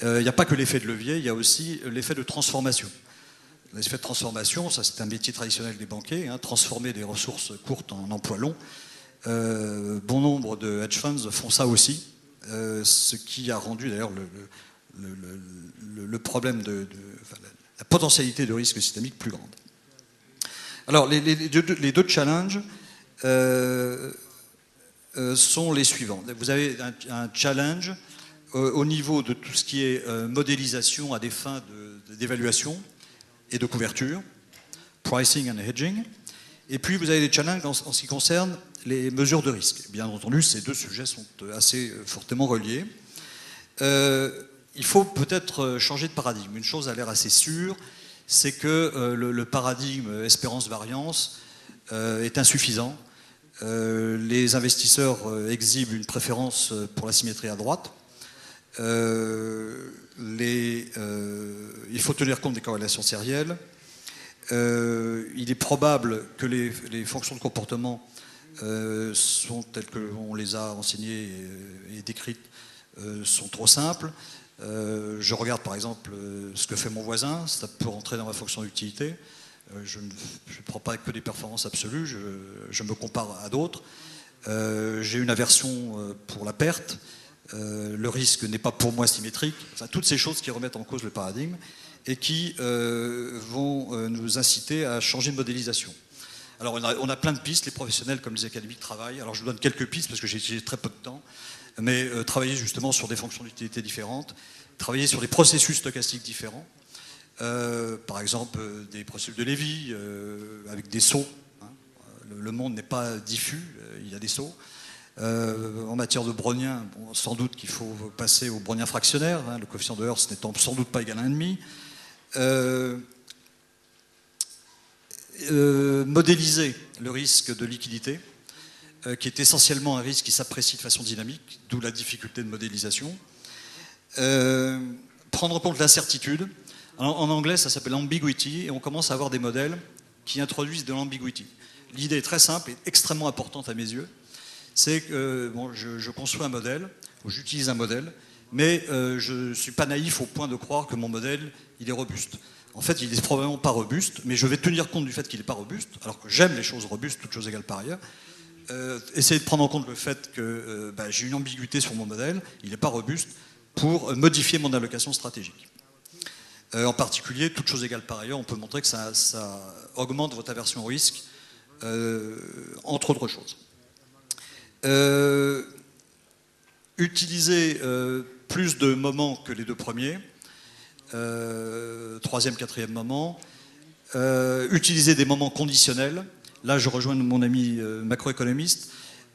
Il n'y a pas que l'effet de levier, il y a aussi l'effet de transformation. L'effet de transformation, ça c'est un métier traditionnel des banquiers, hein, transformer des ressources courtes en emplois longs. Bon nombre de hedge funds font ça aussi, ce qui a rendu d'ailleurs le problème la potentialité de risque systémique plus grande. Alors les 2 challenges sont les suivants. Vous avez un challenge au niveau de tout ce qui est modélisation à des fins d'évaluation et de couverture, pricing and hedging. Et puis vous avez des challenges en ce qui concerne les mesures de risque. Bien entendu, ces 2 sujets sont assez fortement reliés. Il faut peut-être changer de paradigme. Une chose a l'air assez sûre, c'est que le paradigme espérance-variance est insuffisant. Les investisseurs exhibent une préférence pour la symétrie à droite. Il faut tenir compte des corrélations sérielles. Il est probable que les fonctions de comportement sont telles qu'on les a enseignées et décrites, sont trop simples. Je regarde par exemple ce que fait mon voisin, ça peut rentrer dans ma fonction d'utilité. Je ne prends pas que des performances absolues, je me compare à d'autres. J'ai une aversion pour la perte, le risque n'est pas pour moi symétrique. Enfin, toutes ces choses qui remettent en cause le paradigme et qui vont nous inciter à changer de modélisation. Alors on a plein de pistes, les professionnels comme les académiques travaillent. Alors je vous donne quelques pistes parce que j'ai très peu de temps, mais travailler justement sur des fonctions d'utilité différentes, travailler sur des processus stochastiques différents, par exemple des processus de Lévy avec des sauts. Hein. Le monde n'est pas diffus, il y a des sauts. En matière de brownien, bon, sans doute qu'il faut passer au brownien fractionnaire, hein, le coefficient de Hurst n'étant sans doute pas égal à 1,5. Modéliser le risque de liquidité, qui est essentiellement un risque qui s'apprécie de façon dynamique, d'où la difficulté de modélisation. Prendre en compte l'incertitude. En anglais, ça s'appelle ambiguity, et on commence à avoir des modèles qui introduisent de l'ambiguity. L'idée est très simple et extrêmement importante à mes yeux. C'est que bon, je conçois un modèle, ou j'utilise un modèle, mais je ne suis pas naïf au point de croire que mon modèle, il est robuste. En fait, il n'est probablement pas robuste, mais je vais tenir compte du fait qu'il n'est pas robuste, alors que j'aime les choses robustes, toutes choses égales par ailleurs. Essayer de prendre en compte le fait que j'ai une ambiguïté sur mon modèle, il n'est pas robuste, pour modifier mon allocation stratégique. En particulier, toutes choses égales par ailleurs, on peut montrer que ça augmente votre aversion au risque, entre autres choses. Utiliser plus de moments que les deux premiers, troisième, quatrième moment, utiliser des moments conditionnels. Là, je rejoins mon ami macroéconomiste.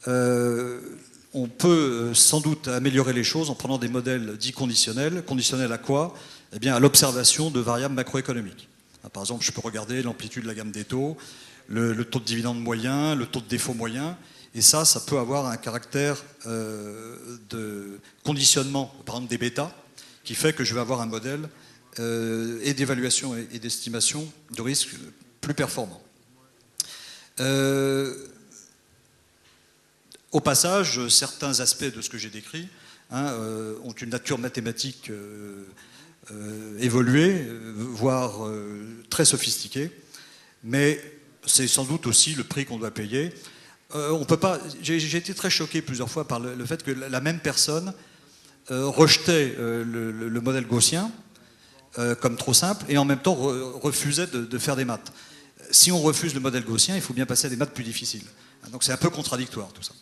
On peut sans doute améliorer les choses en prenant des modèles dits conditionnels. Conditionnels à quoi? Eh bien, à l'observation de variables macroéconomiques. Par exemple, je peux regarder l'amplitude de la gamme des taux, le taux de dividende moyen, le taux de défaut moyen. Et ça peut avoir un caractère de conditionnement, par exemple des bêtas, qui fait que je vais avoir un modèle et d'évaluation et d'estimation de risque plus performant. Au passage, certains aspects de ce que j'ai décrit ont une nature mathématique évoluée, voire très sophistiquée, mais c'est sans doute aussi le prix qu'on doit payer. On peut pas. J'ai été très choqué plusieurs fois par le fait que la même personne rejetait le modèle gaussien comme trop simple et en même temps refusait de faire des maths. Si on refuse le modèle gaussien, il faut bien passer à des maths plus difficiles. Donc c'est un peu contradictoire tout ça.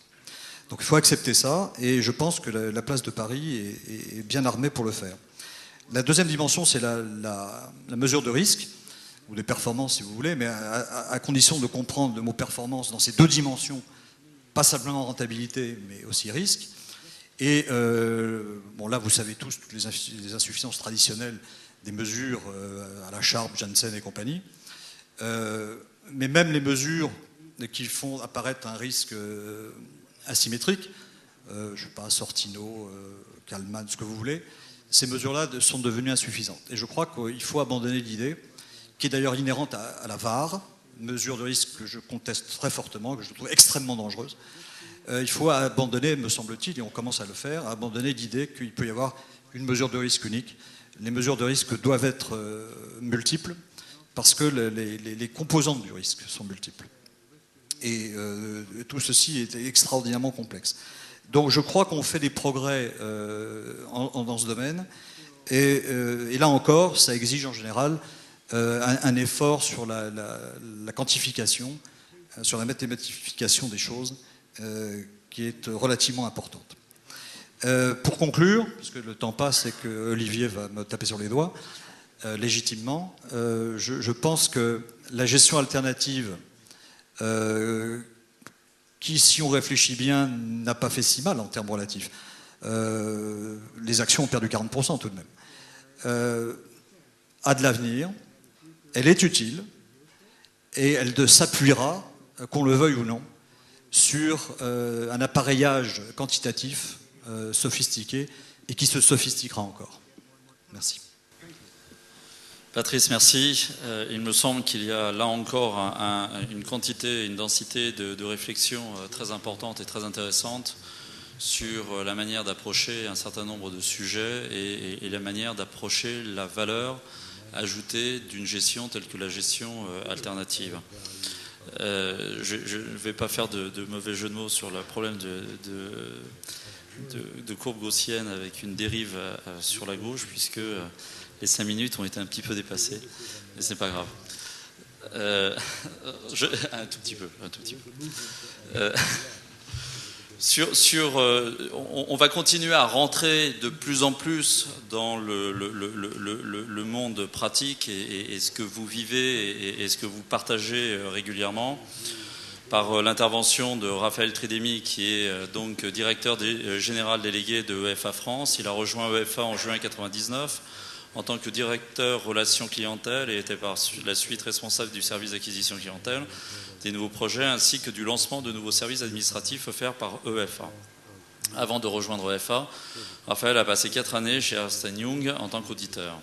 Donc il faut accepter ça et je pense que la place de Paris est bien armée pour le faire. La deuxième dimension, c'est la mesure de risque, ou des performances si vous voulez, mais à condition de comprendre le mot performance dans ces deux dimensions, pas simplement rentabilité, mais aussi risque. Et bon, là, vous savez tous toutes les insuffisances traditionnelles des mesures à la Sharpe, Janssen et compagnie. Mais même les mesures qui font apparaître un risque asymétrique, je ne sais pas, Sortino, Kalman, ce que vous voulez, ces mesures-là sont devenues insuffisantes. Et je crois qu'il faut abandonner l'idée, qui est d'ailleurs inhérente à la VaR, mesure de risque que je conteste très fortement, que je trouve extrêmement dangereuse. Il faut abandonner, me semble-t-il, et on commence à le faire, abandonner l'idée qu'il peut y avoir une mesure de risque unique. Les mesures de risque doivent être multiples, parce que les composantes du risque sont multiples. Et tout ceci est extraordinairement complexe. Donc je crois qu'on fait des progrès dans ce domaine, et là encore, ça exige en général un effort sur la quantification, sur la mathématification des choses, qui est relativement importante. Pour conclure, parce que le temps passe et que Olivier va me taper sur les doigts, légitimement, je pense que la gestion alternative, qui, si on réfléchit bien, n'a pas fait si mal en termes relatifs, les actions ont perdu 40% tout de même, a de l'avenir. Elle est utile et elle s'appuiera, qu'on le veuille ou non, sur un appareillage quantitatif sophistiqué et qui se sophistiquera encore. Merci. Patrice, merci. Il me semble qu'il y a là encore une quantité, une densité de réflexion très importante et très intéressante sur la manière d'approcher un certain nombre de sujets et la manière d'approcher la valeur ajoutée d'une gestion telle que la gestion alternative. Je ne vais pas faire de mauvais jeu de mots sur le problème de courbe gaussienne avec une dérive sur la gauche, puisque les 5 minutes ont été un petit peu dépassées, mais c'est pas grave. Un tout petit peu. On va continuer à rentrer de plus en plus dans le monde pratique et ce que vous vivez et ce que vous partagez régulièrement par l'intervention de Raphaël Tridemi, qui est donc directeur général délégué de EFA France. Il a rejoint EFA en juin 1999 en tant que directeur relations clientèle et était par la suite responsable du service d'acquisition clientèle, des nouveaux projets ainsi que du lancement de nouveaux services administratifs offerts par EFA. Avant de rejoindre EFA, Raphaël a passé 4 années chez Ernst & Young en tant qu'auditeur.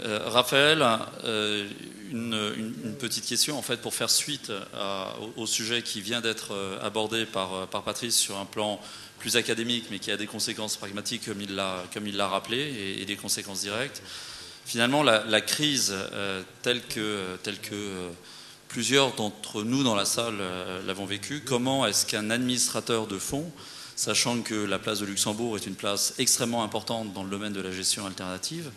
Raphaël, une petite question en fait pour faire suite au sujet qui vient d'être abordé par Patrice sur un plan plus académique mais qui a des conséquences pragmatiques comme il l'a rappelé et des conséquences directes. Finalement, la crise telle que plusieurs d'entre nous dans la salle l'avons vécue, comment est-ce qu'un administrateur de fonds, sachant que la place de Luxembourg est une place extrêmement importante dans le domaine de la gestion alternative,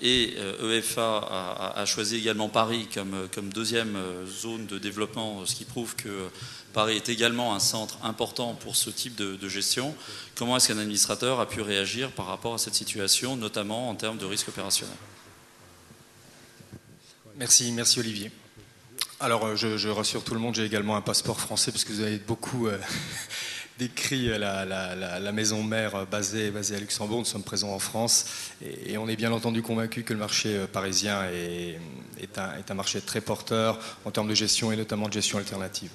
et EFA a choisi également Paris comme deuxième zone de développement, ce qui prouve que Paris est également un centre important pour ce type de gestion. Comment est-ce qu'un administrateur a pu réagir par rapport à cette situation, notamment en termes de risque opérationnel ? Merci Olivier. Alors je rassure tout le monde, j'ai également un passeport français parce que vous avez beaucoup décrit la maison mère basée à Luxembourg. Nous sommes présents en France et on est bien entendu convaincus que le marché parisien est un marché très porteur en termes de gestion et notamment de gestion alternative.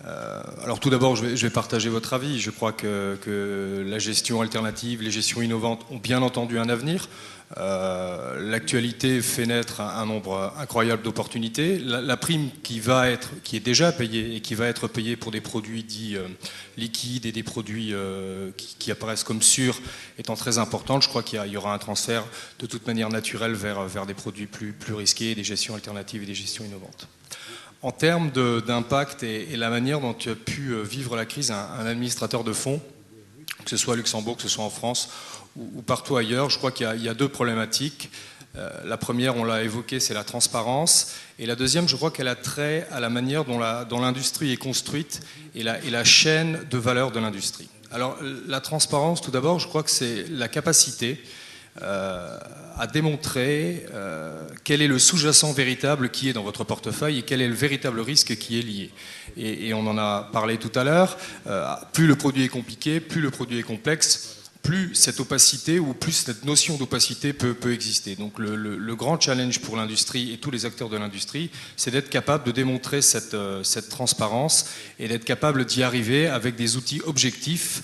Alors tout d'abord, je vais partager votre avis. Je crois que la gestion alternative, les gestions innovantes ont bien entendu un avenir. L'actualité fait naître un nombre incroyable d'opportunités. La prime qui est déjà payée et qui va être payée pour des produits dits liquides et des produits qui apparaissent comme sûrs étant très importante, je crois qu'il y aura un transfert de toute manière naturelle vers des produits plus risqués, des gestions alternatives et des gestions innovantes. En termes d'impact et la manière dont tu as pu vivre la crise, un administrateur de fonds, que ce soit à Luxembourg, que ce soit en France ou partout ailleurs, je crois qu'il y a 2 problématiques. La première, on l'a évoqué, c'est la transparence. Et la deuxième, je crois qu'elle a trait à la manière dont l'industrie est construite et la chaîne de valeur de l'industrie. Alors, la transparence, tout d'abord, je crois que c'est la capacité à démontrer quel est le sous-jacent véritable qui est dans votre portefeuille et quel est le véritable risque qui est lié. Et on en a parlé tout à l'heure, plus le produit est compliqué, plus le produit est complexe, plus cette opacité ou plus cette notion d'opacité peut exister. Donc le grand challenge pour l'industrie et tous les acteurs de l'industrie, c'est d'être capable de démontrer cette transparence et d'être capable d'y arriver avec des outils objectifs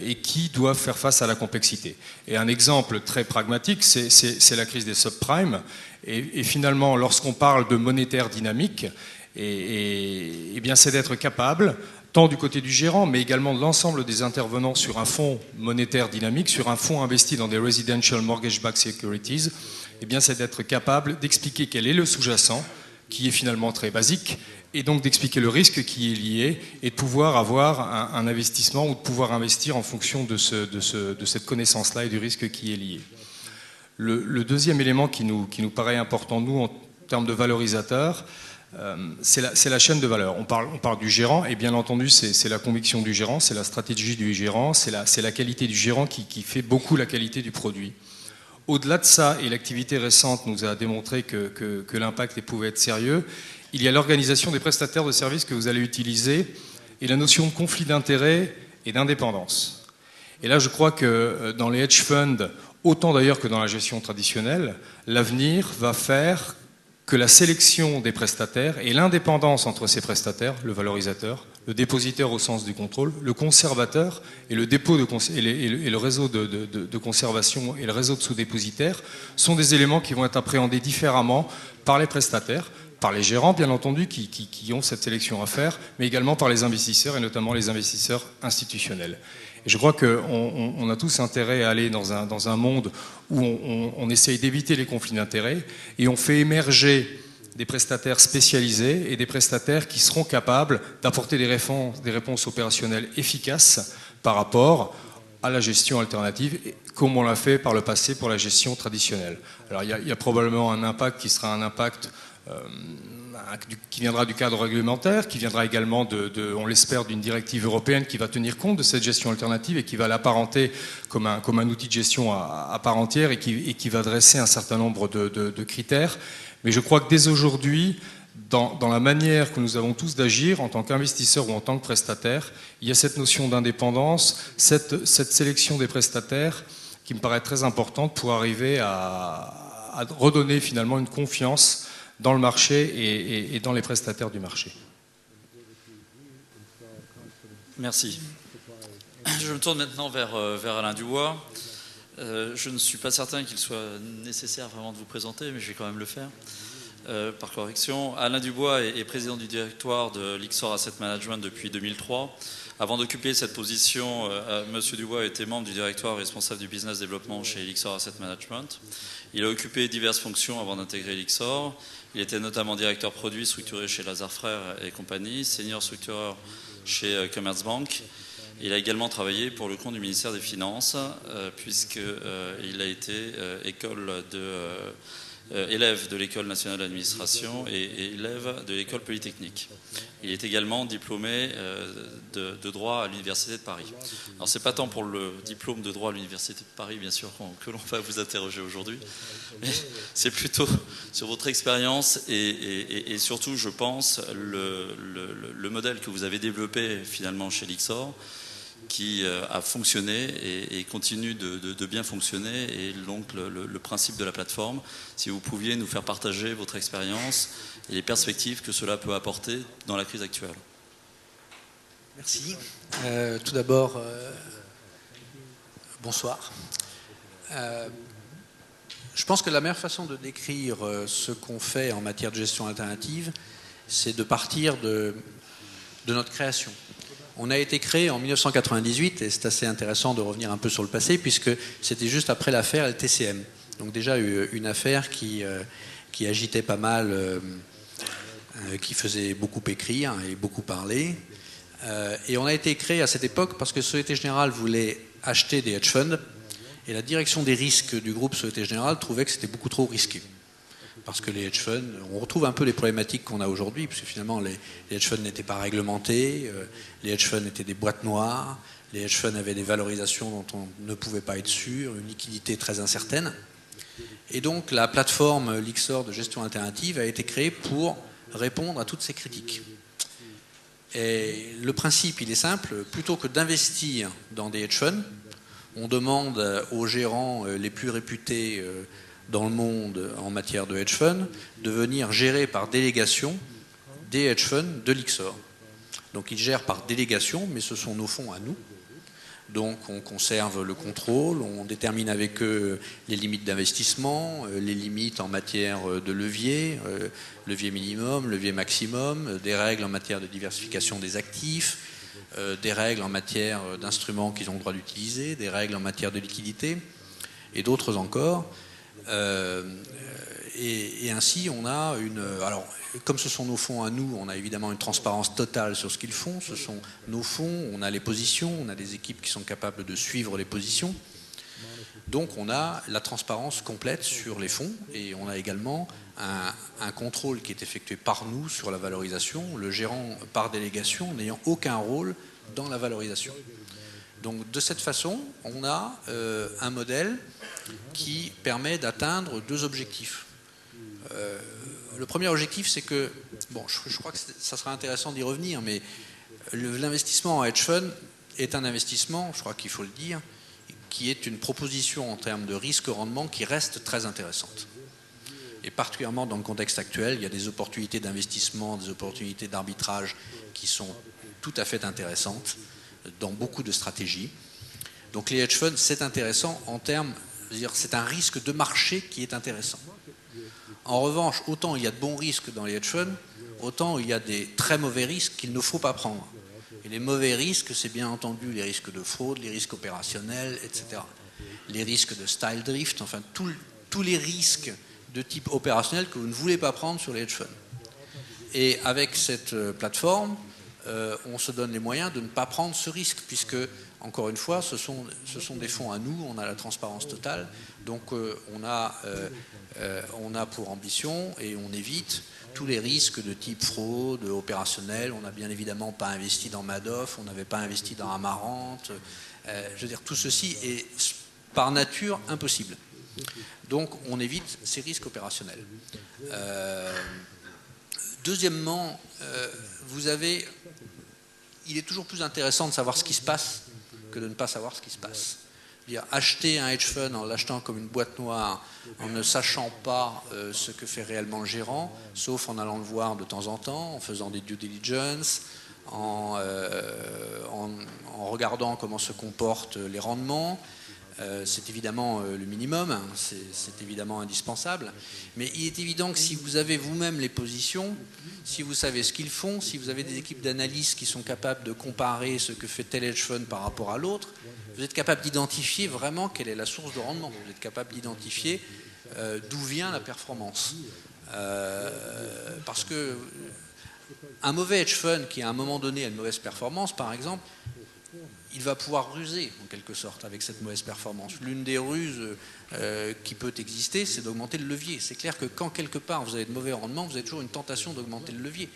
et qui doivent faire face à la complexité. Et un exemple très pragmatique, c'est la crise des subprimes. Et finalement, lorsqu'on parle de monétaire dynamique, et bien c'est d'être capable, tant du côté du gérant, mais également de l'ensemble des intervenants sur un fonds monétaire dynamique, sur un fonds investi dans des residential mortgage-backed securities, et bien c'est d'être capable d'expliquer quel est le sous-jacent, qui est finalement très basique, et donc d'expliquer le risque qui est lié, et de pouvoir avoir un investissement ou de pouvoir investir en fonction de cette connaissance-là et du risque qui est lié. Le deuxième élément qui nous paraît important, nous, en termes de valorisateurs, c'est la chaîne de valeur. On parle du gérant, et bien entendu, c'est la conviction du gérant, c'est la stratégie du gérant, c'est la qualité du gérant qui fait beaucoup la qualité du produit. Au-delà de ça, et l'activité récente nous a démontré que l'impact pouvait être sérieux, il y a l'organisation des prestataires de services que vous allez utiliser et la notion de conflit d'intérêts et d'indépendance. Et là, je crois que dans les hedge funds, autant d'ailleurs que dans la gestion traditionnelle, l'avenir va faire que la sélection des prestataires et l'indépendance entre ces prestataires, le valorisateur, le dépositaire au sens du contrôle, le conservateur et le dépôt et le réseau de conservation et le réseau de sous-dépositaires sont des éléments qui vont être appréhendés différemment par les prestataires, par les gérants, bien entendu, qui ont cette sélection à faire, mais également par les investisseurs, et notamment les investisseurs institutionnels. Et je crois qu'on a tous intérêt à aller dans un monde où on essaye d'éviter les conflits d'intérêts, et on fait émerger des prestataires spécialisés et des prestataires qui seront capables d'apporter des réponses opérationnelles efficaces par rapport à la gestion alternative, comme on l'a fait par le passé pour la gestion traditionnelle. Alors il y a probablement un impact qui sera un impact qui viendra du cadre réglementaire, qui viendra également on l'espère, d'une directive européenne qui va tenir compte de cette gestion alternative et qui va l'apparenter comme un outil de gestion à part entière et qui va dresser un certain nombre de critères. Mais je crois que dès aujourd'hui, dans la manière que nous avons tous d'agir en tant qu'investisseurs ou en tant que prestataires, il y a cette notion d'indépendance, cette sélection des prestataires qui me paraît très importante pour arriver à redonner finalement une confiance dans le marché et dans les prestataires du marché. Merci. Je me tourne maintenant vers Alain Dubois. Je ne suis pas certain qu'il soit nécessaire vraiment de vous présenter, mais je vais quand même le faire. Par correction, Alain Dubois est président du directoire de Lyxor Asset Management depuis 2003. Avant d'occuper cette position, M. Dubois était membre du directoire responsable du business développement chez Lyxor Asset Management. Il a occupé diverses fonctions avant d'intégrer Lyxor. Il était notamment directeur produit structuré chez Lazare Frères et compagnie, senior structureur chez Commerzbank. Il a également travaillé pour le compte du ministère des Finances, puisqu'il a été élève de l'École nationale d'administration et élève de l'École polytechnique. Il est également diplômé de droit à l'Université de Paris. Alors c'est pas tant pour le diplôme de droit à l'Université de Paris, bien sûr, que l'on va vous interroger aujourd'hui, mais c'est plutôt sur votre expérience et surtout, je pense, le modèle que vous avez développé finalement chez Lyxor, qui a fonctionné et continue de bien fonctionner, et donc le principe de la plateforme. Si vous pouviez nous faire partager votre expérience et les perspectives que cela peut apporter dans la crise actuelle. Merci. Tout d'abord, bonsoir. Je pense que la meilleure façon de décrire ce qu'on fait en matière de gestion alternative, c'est de partir de notre création. On a été créé en 1998, et c'est assez intéressant de revenir un peu sur le passé, puisque c'était juste après l'affaire LTCM. Donc déjà une affaire qui agitait pas mal, qui faisait beaucoup écrire et beaucoup parler. Et on a été créé à cette époque parce que Société Générale voulait acheter des hedge funds, et la direction des risques du groupe Société Générale trouvait que c'était beaucoup trop risqué. Parce que les hedge funds, on retrouve un peu les problématiques qu'on a aujourd'hui, puisque finalement les hedge funds n'étaient pas réglementés, les hedge funds étaient des boîtes noires, les hedge funds avaient des valorisations dont on ne pouvait pas être sûr, une liquidité très incertaine. Et donc la plateforme Lyxor de gestion alternative a été créée pour répondre à toutes ces critiques. Et le principe, il est simple, plutôt que d'investir dans des hedge funds, on demande aux gérants les plus réputés dans le monde en matière de hedge fund, de venir gérer par délégation des hedge funds de Lyxor. Donc ils gèrent par délégation, mais ce sont nos fonds à nous. Donc on conserve le contrôle, on détermine avec eux les limites d'investissement, les limites en matière de levier, levier minimum, levier maximum, des règles en matière de diversification des actifs, des règles en matière d'instruments qu'ils ont le droit d'utiliser, des règles en matière de liquidité, et d'autres encore. Et ainsi on a alors comme ce sont nos fonds à nous, on a évidemment une transparence totale sur ce qu'ils font. Ce sont nos fonds, on a les positions, on a des équipes qui sont capables de suivre les positions. Donc on a la transparence complète sur les fonds, et on a également un contrôle qui est effectué par nous sur la valorisation, le gérant par délégation n'ayant aucun rôle dans la valorisation. Donc de cette façon, on a un modèle qui permet d'atteindre deux objectifs. Le premier objectif, c'est que, bon, je crois que ça sera intéressant d'y revenir, mais l'investissement en hedge fund est un investissement, je crois qu'il faut le dire, qui est une proposition en termes de risque-rendement qui reste très intéressante. Et particulièrement dans le contexte actuel, il y a des opportunités d'investissement, des opportunités d'arbitrage qui sont tout à fait intéressantes dans beaucoup de stratégies. Donc les hedge funds, c'est intéressant en termes, c'est un risque de marché qui est intéressant. En revanche, autant il y a de bons risques dans les hedge funds, autant il y a des très mauvais risques qu'il ne faut pas prendre. Et les mauvais risques, c'est bien entendu les risques de fraude, les risques opérationnels, etc. Les risques de style drift, enfin tous les risques de type opérationnel que vous ne voulez pas prendre sur les hedge funds. Et avec cette plateforme, on se donne les moyens de ne pas prendre ce risque, puisque, encore une fois, ce sont des fonds à nous, on a la transparence totale, donc on a pour ambition, et on évite tous les risques de type fraude, opérationnel. On n'a bien évidemment pas investi dans Madoff, on n'avait pas investi dans Amarante. Je veux dire, tout ceci est par nature impossible. Donc on évite ces risques opérationnels. Deuxièmement, il est toujours plus intéressant de savoir ce qui se passe que de ne pas savoir ce qui se passe. Acheter un hedge fund en l'achetant comme une boîte noire, en ne sachant pas ce que fait réellement le gérant, sauf en allant le voir de temps en temps, en faisant des due diligence, en regardant comment se comportent les rendements. C'est évidemment le minimum, hein, c'est évidemment indispensable, mais il est évident que si vous avez vous-même les positions, si vous savez ce qu'ils font, si vous avez des équipes d'analystes qui sont capables de comparer ce que fait tel hedge fund par rapport à l'autre, vous êtes capable d'identifier vraiment quelle est la source de rendement, vous êtes capable d'identifier d'où vient la performance. Parce que un mauvais hedge fund qui à un moment donné a une mauvaise performance, par exemple, il va pouvoir ruser en quelque sorte avec cette mauvaise performance. L'une des ruses qui peut exister, c'est d'augmenter le levier. C'est clair que quand quelque part vous avez de mauvais rendements, vous avez toujours une tentation d'augmenter le levier.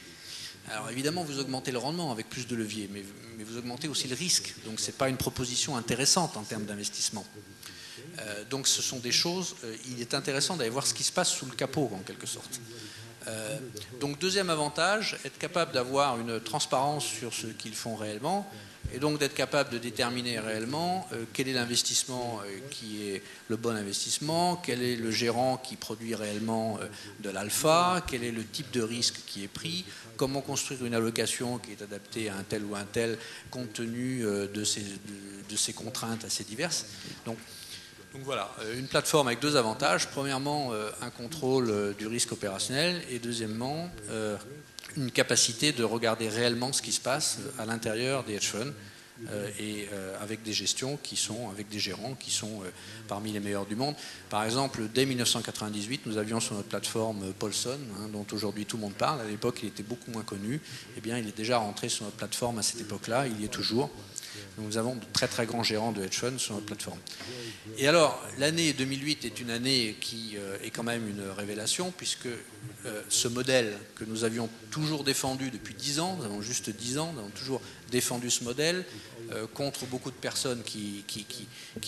Alors évidemment, vous augmentez le rendement avec plus de levier, mais vous augmentez aussi le risque. Donc ce n'est pas une proposition intéressante en termes d'investissement. Donc ce sont des choses, il est intéressant d'aller voir ce qui se passe sous le capot en quelque sorte. Donc deuxième avantage, être capable d'avoir une transparence sur ce qu'ils font réellement, et donc d'être capable de déterminer réellement quel est l'investissement qui est le bon investissement, quel est le gérant qui produit réellement de l'alpha, quel est le type de risque qui est pris, comment construire une allocation qui est adaptée à un tel ou un tel compte tenu de ces contraintes assez diverses. Donc voilà, une plateforme avec deux avantages. Premièrement, un contrôle du risque opérationnel, et deuxièmement, une capacité de regarder réellement ce qui se passe à l'intérieur des hedge funds et avec des gestions avec des gérants qui sont parmi les meilleurs du monde. Par exemple, dès 1998, nous avions sur notre plateforme Paulson, dont aujourd'hui tout le monde parle. À l'époque, il était beaucoup moins connu. Eh bien, il est déjà rentré sur notre plateforme à cette époque-là. Il y est toujours. Donc, nous avons de très très grands gérants de hedge funds sur notre plateforme. Et alors, l'année 2008 est une année qui est quand même une révélation, puisque ce modèle que nous avions toujours défendu depuis 10 ans, nous avons juste 10 ans, nous avons toujours défendu ce modèle contre beaucoup de personnes qui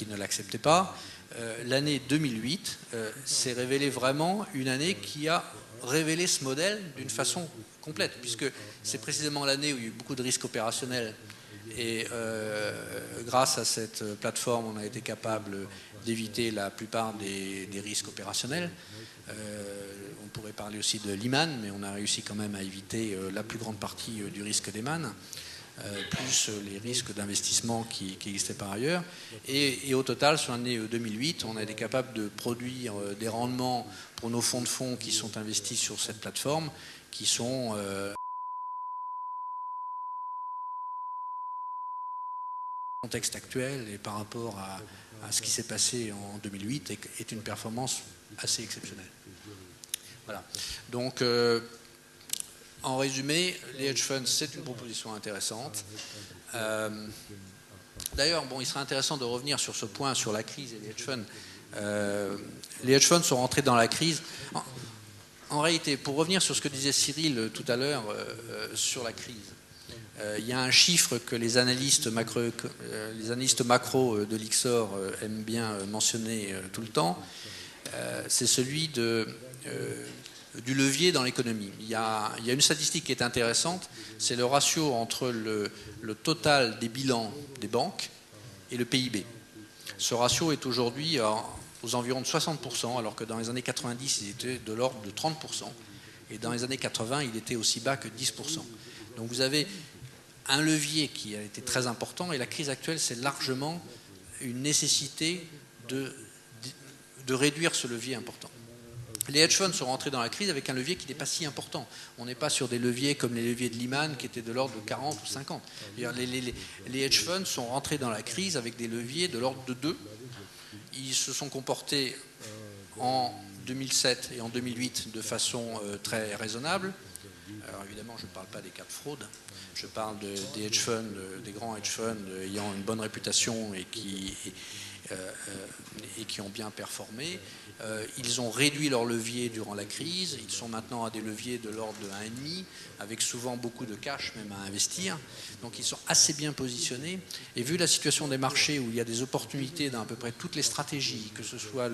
ne l'acceptaient pas. L'année 2008 s'est révélée vraiment une année qui a révélé ce modèle d'une façon complète, puisque c'est précisément l'année où il y a eu beaucoup de risques opérationnels. Et grâce à cette plateforme, on a été capable d'éviter la plupart des risques opérationnels. On pourrait parler aussi de Lehman, mais on a réussi quand même à éviter la plus grande partie du risque Lehman, plus les risques d'investissement qui existaient par ailleurs. Et au total, sur l'année 2008, on a été capable de produire des rendements pour nos fonds de fonds qui sont investis sur cette plateforme, qui sont... contexte actuel et par rapport à ce qui s'est passé en 2008 est une performance assez exceptionnelle. Voilà. Donc, en résumé, les hedge funds, c'est une proposition intéressante. D'ailleurs, bon, il serait intéressant de revenir sur ce point, sur la crise et les hedge funds. Les hedge funds sont rentrés dans la crise. En réalité, pour revenir sur ce que disait Cyril tout à l'heure sur la crise, il y a un chiffre que les analystes macro de l'IXOR aiment bien mentionner tout le temps, c'est celui du levier dans l'économie. Il y a une statistique qui est intéressante, c'est le ratio entre le total des bilans des banques et le PIB. Ce ratio est aujourd'hui aux environs de 60%, alors que dans les années 90, il était de l'ordre de 30%, et dans les années 80, il était aussi bas que 10%. Donc vous avez un levier qui a été très important, et la crise actuelle, c'est largement une nécessité de réduire ce levier important. Les hedge funds sont rentrés dans la crise avec un levier qui n'est pas si important. On n'est pas sur des leviers comme les leviers de Lehman qui étaient de l'ordre de 40 ou 50. Les hedge funds sont rentrés dans la crise avec des leviers de l'ordre de 2. Ils se sont comportés en 2007 et en 2008 de façon très raisonnable. Alors évidemment, je ne parle pas des cas de fraude. Je parle des hedge funds, des grands hedge funds ayant une bonne réputation et qui ont bien performé. Ils ont réduit leur levier durant la crise. Ils sont maintenant à des leviers de l'ordre de 1,5, avec souvent beaucoup de cash même à investir. Donc ils sont assez bien positionnés. Et vu la situation des marchés où il y a des opportunités dans à peu près toutes les stratégies, que ce soit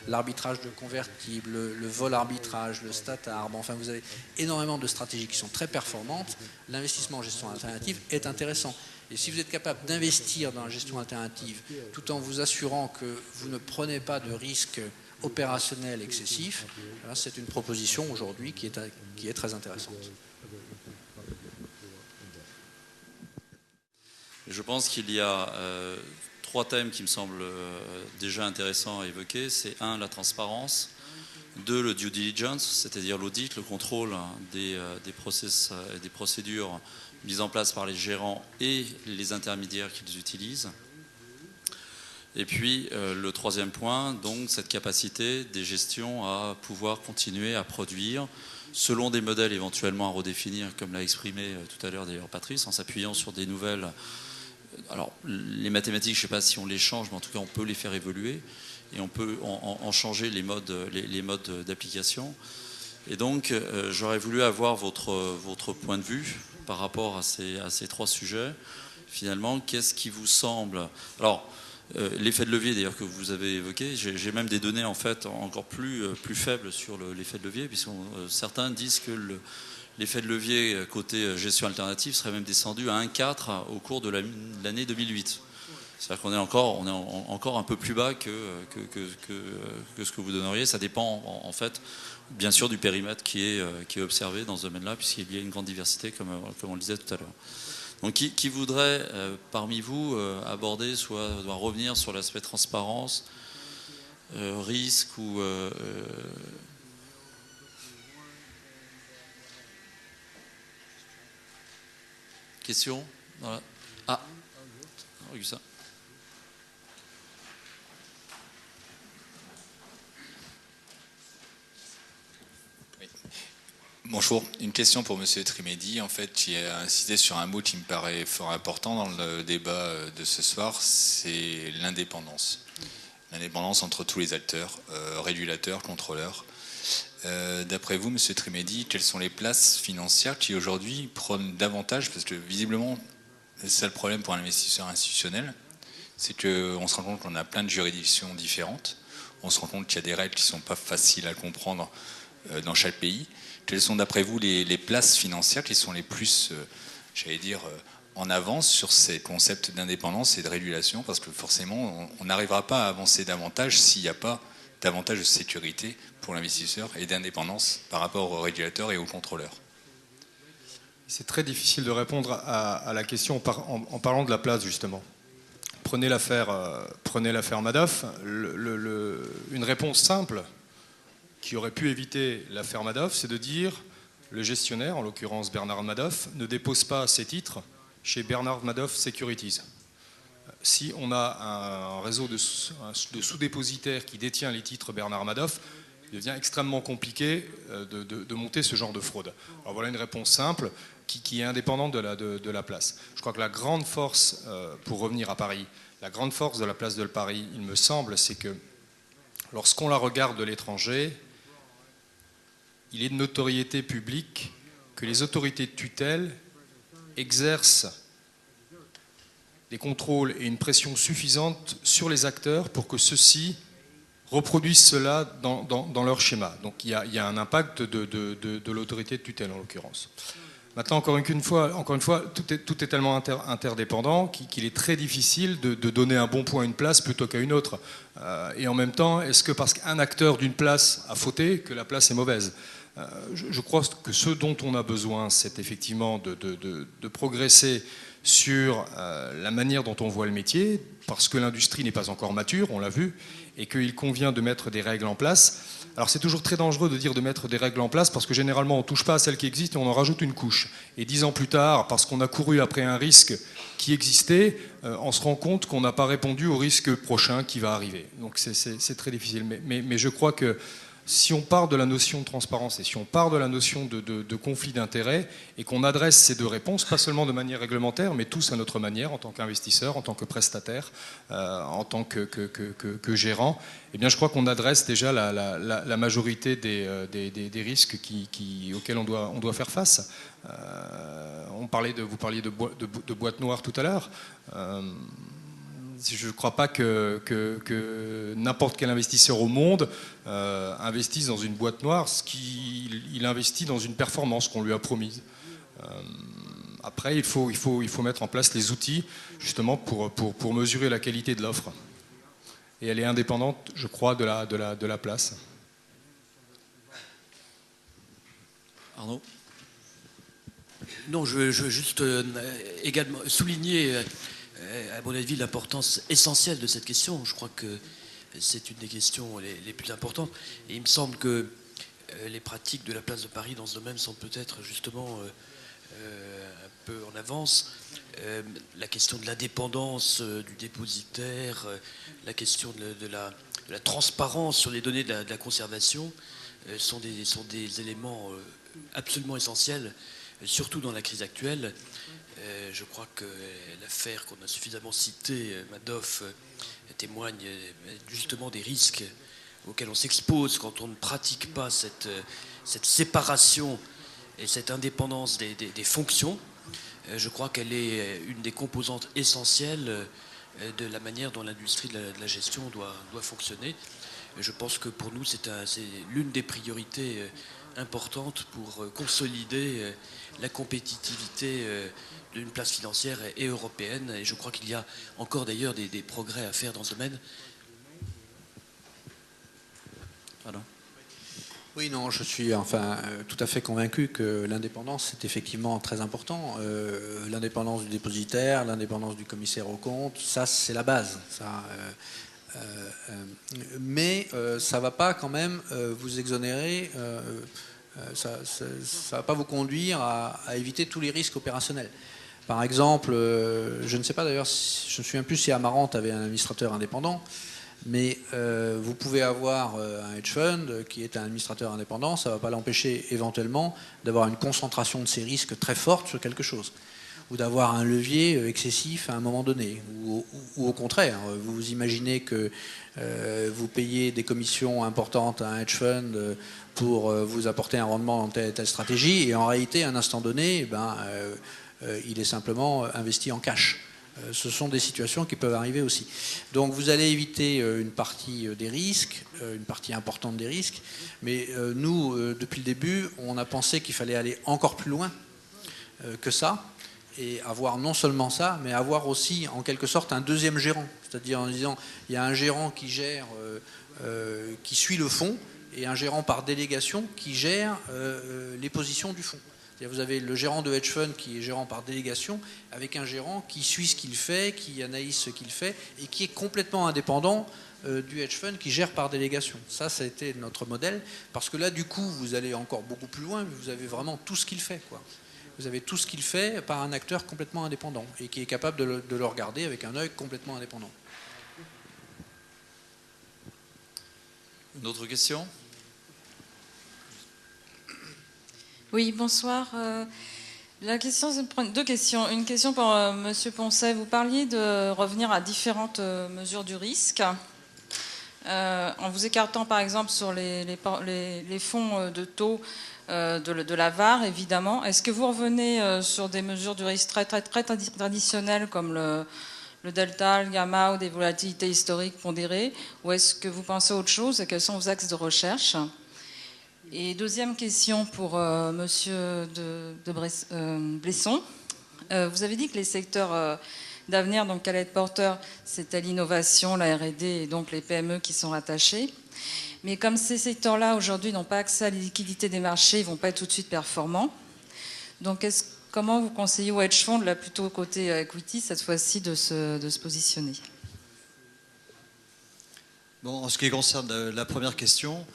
l'arbitrage de convertibles, le vol arbitrage, le stat arb, enfin vous avez énormément de stratégies qui sont très performantes, l'investissement en gestion alternative est intéressant. Et si vous êtes capable d'investir dans la gestion alternative tout en vous assurant que vous ne prenez pas de risques opérationnels excessifs, c'est une proposition aujourd'hui qui est très intéressante. Je pense qu'il y a 3 thèmes qui me semblent déjà intéressants à évoquer. C'est 1, la transparence. 2, le due diligence, c'est-à-dire l'audit, le contrôle des process et des procédures mises en place par les gérants et les intermédiaires qu'ils utilisent. Et puis le 3e point, donc cette capacité des gestions à pouvoir continuer à produire selon des modèles éventuellement à redéfinir, comme l'a exprimé tout à l'heure d'ailleurs Patrice, en s'appuyant sur des nouvelles. Alors les mathématiques, je ne sais pas si on les change, mais en tout cas on peut les faire évoluer et on peut en changer les modes d'application. Et donc j'aurais voulu avoir votre point de vue par rapport à ces 3 sujets. Finalement, qu'est-ce qui vous semble... Alors, l'effet de levier d'ailleurs que vous avez évoqué, j'ai même des données en fait encore plus faibles sur l'effet de levier, puisque certains disent que l'effet de levier côté gestion alternative serait même descendu à 1,4 au cours de l'année 2008. C'est-à-dire qu'on est encore un peu plus bas que ce que vous donneriez. Ça dépend en fait bien sûr du périmètre qui est observé dans ce domaine-là, puisqu'il y a une grande diversité comme on le disait tout à l'heure. Donc qui voudrait parmi vous aborder, soit doit revenir sur l'aspect transparence, risque ou... Question voilà. Ah, Augusta. Bonjour, une question pour Monsieur Trimédi. En fait, j'ai insisté sur un mot qui me paraît fort important dans le débat de ce soir, c'est l'indépendance. L'indépendance entre tous les acteurs, régulateurs, contrôleurs. D'après vous, Monsieur Trimédi, quelles sont les places financières qui aujourd'hui prônent davantage, parce que visiblement, c'est ça le problème pour un investisseur institutionnel, c'est qu'on se rend compte qu'on a plein de juridictions différentes, on se rend compte qu'il y a des règles qui ne sont pas faciles à comprendre dans chaque pays. Quelles sont d'après vous les places financières qui sont les plus, en avance sur ces concepts d'indépendance et de régulation? Parce que forcément, on n'arrivera pas à avancer davantage s'il n'y a pas davantage de sécurité pour l'investisseur et d'indépendance par rapport aux régulateurs et aux contrôleurs. C'est très difficile de répondre à la question en parlant de la place, justement. Prenez l'affaire Madoff. Une réponse simple qui aurait pu éviter l'affaire Madoff, c'est de dire le gestionnaire, en l'occurrence Bernard Madoff, ne dépose pas ses titres chez Bernard Madoff Securities. Si on a un réseau de sous-dépositaires qui détient les titres Bernard Madoff, il devient extrêmement compliqué de monter ce genre de fraude. Alors voilà une réponse simple qui est indépendante de la place. Je crois que la grande force, pour revenir à Paris, la grande force de la place de Paris, il me semble, c'est que lorsqu'on la regarde de l'étranger, il est de notoriété publique que les autorités de tutelle exercent des contrôles et une pression suffisante sur les acteurs pour que ceux-ci reproduisent cela dans leur schéma. Donc il y a un impact de l'autorité de tutelle en l'occurrence. Maintenant, encore une fois, tout est tellement interdépendant qu'il est très difficile de donner un bon point à une place plutôt qu'à une autre. Et en même temps, est-ce que parce qu'un acteur d'une place a fauté, que la place est mauvaise ? Je crois que ce dont on a besoin, c'est effectivement de progresser sur la manière dont on voit le métier, parce que l'industrie n'est pas encore mature, on l'a vu, et qu'il convient de mettre des règles en place. Alors c'est toujours très dangereux de dire de mettre des règles en place, parce que généralement on ne touche pas à celles qui existent et on en rajoute une couche. Et 10 ans plus tard, parce qu'on a couru après un risque qui existait, on se rend compte qu'on n'a pas répondu au risque prochain qui va arriver. Donc c'est très difficile. Mais je crois que si on part de la notion de transparence et si on part de la notion de conflit d'intérêts et qu'on adresse ces deux réponses, pas seulement de manière réglementaire, mais tous à notre manière, en tant qu'investisseur, en tant que prestataire, en tant que gérant, eh bien je crois qu'on adresse déjà la majorité des risques auxquels on doit faire face. Vous parliez de boîte noire tout à l'heure. Je ne crois pas que n'importe quel investisseur au monde investisse dans une boîte noire, il investit dans une performance qu'on lui a promise. Après, il faut mettre en place les outils justement pour mesurer la qualité de l'offre. Et elle est indépendante, je crois, de la place. Arnaud ? Non, je veux juste également souligner, à mon avis, l'importance essentielle de cette question. Je crois que c'est une des questions les plus importantes. Et il me semble que les pratiques de la place de Paris dans ce domaine sont peut-être justement un peu en avance. La question de l'indépendance du dépositaire, la question de la transparence sur les données de la conservation sont des éléments absolument essentiels, surtout dans la crise actuelle. Je crois que l'affaire qu'on a suffisamment citée, Madoff, témoigne justement des risques auxquels on s'expose quand on ne pratique pas cette séparation et cette indépendance des fonctions. Je crois qu'elle est une des composantes essentielles de la manière dont l'industrie de la gestion doit fonctionner. Je pense que pour nous, c'est l'une des priorités importantes pour consolider la compétitivité d'une place financière et européenne. Et je crois qu'il y a encore d'ailleurs des progrès à faire dans ce domaine. Pardon. Oui, non, je suis tout à fait convaincu que l'indépendance, c'est effectivement très important. L'indépendance du dépositaire, l'indépendance du commissaire aux comptes, ça, c'est la base. Mais ça ne va pas quand même vous exonérer, ça ne va pas vous conduire à éviter tous les risques opérationnels. Par exemple, je ne sais pas d'ailleurs, je me souviens plus si Amarante avait un administrateur indépendant, mais vous pouvez avoir un hedge fund qui est un administrateur indépendant, ça ne va pas l'empêcher éventuellement d'avoir une concentration de ses risques très forte sur quelque chose, ou d'avoir un levier excessif à un moment donné, ou au contraire, vous imaginez que vous payez des commissions importantes à un hedge fund pour vous apporter un rendement dans telle stratégie, et en réalité, à un instant donné, il est simplement investi en cash. Ce sont des situations qui peuvent arriver aussi. Donc vous allez éviter une partie des risques, une partie importante des risques, mais nous, depuis le début, on a pensé qu'il fallait aller encore plus loin que ça, et avoir non seulement ça, mais avoir aussi en quelque sorte un deuxième gérant. C'est-à-dire en disant, il y a un gérant qui gère, qui suit le fonds, et un gérant par délégation qui gère les positions du fonds. Vous avez le gérant de hedge fund qui est gérant par délégation, avec un gérant qui suit ce qu'il fait, qui analyse ce qu'il fait, et qui est complètement indépendant du hedge fund qui gère par délégation. Ça a été notre modèle, parce que là, du coup, vous allez encore beaucoup plus loin, vous avez vraiment tout ce qu'il fait, quoi. Vous avez tout ce qu'il fait par un acteur complètement indépendant, et qui est capable de le regarder avec un œil complètement indépendant. Une autre question ? Oui, bonsoir. La question, c'est deux questions. Une question pour Monsieur Poncet. Vous parliez de revenir à différentes mesures du risque, en vous écartant par exemple sur les fonds de taux de la VaR, évidemment. Est-ce que vous revenez sur des mesures du risque très traditionnelles comme le delta, le gamma ou des volatilités historiques pondérées, ou est-ce que vous pensez à autre chose et quels sont vos axes de recherche ? Et deuxième question pour Monsieur Blesson. Vous avez dit que les secteurs d'avenir, donc qu'elle est porteur, c'était l'innovation, la R&D et donc les PME qui sont rattachés. Mais comme ces secteurs-là aujourd'hui n'ont pas accès à la liquidité des marchés, ils ne vont pas être tout de suite performants. Donc comment vous conseillez aux hedge funds, là plutôt côté equity, cette fois-ci, de se positionner? Bon, en ce qui concerne la première question,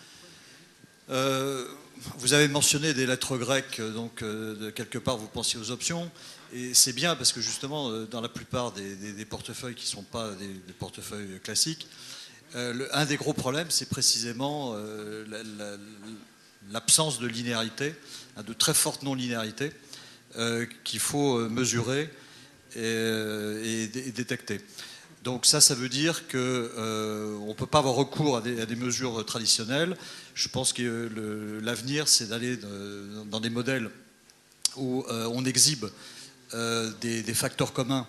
vous avez mentionné des lettres grecques, donc de quelque part vous pensiez aux options, et c'est bien parce que justement dans la plupart des portefeuilles qui ne sont pas des portefeuilles classiques, un des gros problèmes c'est précisément l'absence de linéarité, de très forte non-linéarité qu'il faut mesurer et détecter. Donc ça veut dire qu'on ne peut pas avoir recours à des mesures traditionnelles. Je pense que l'avenir, c'est d'aller dans des modèles où on exhibe des facteurs communs,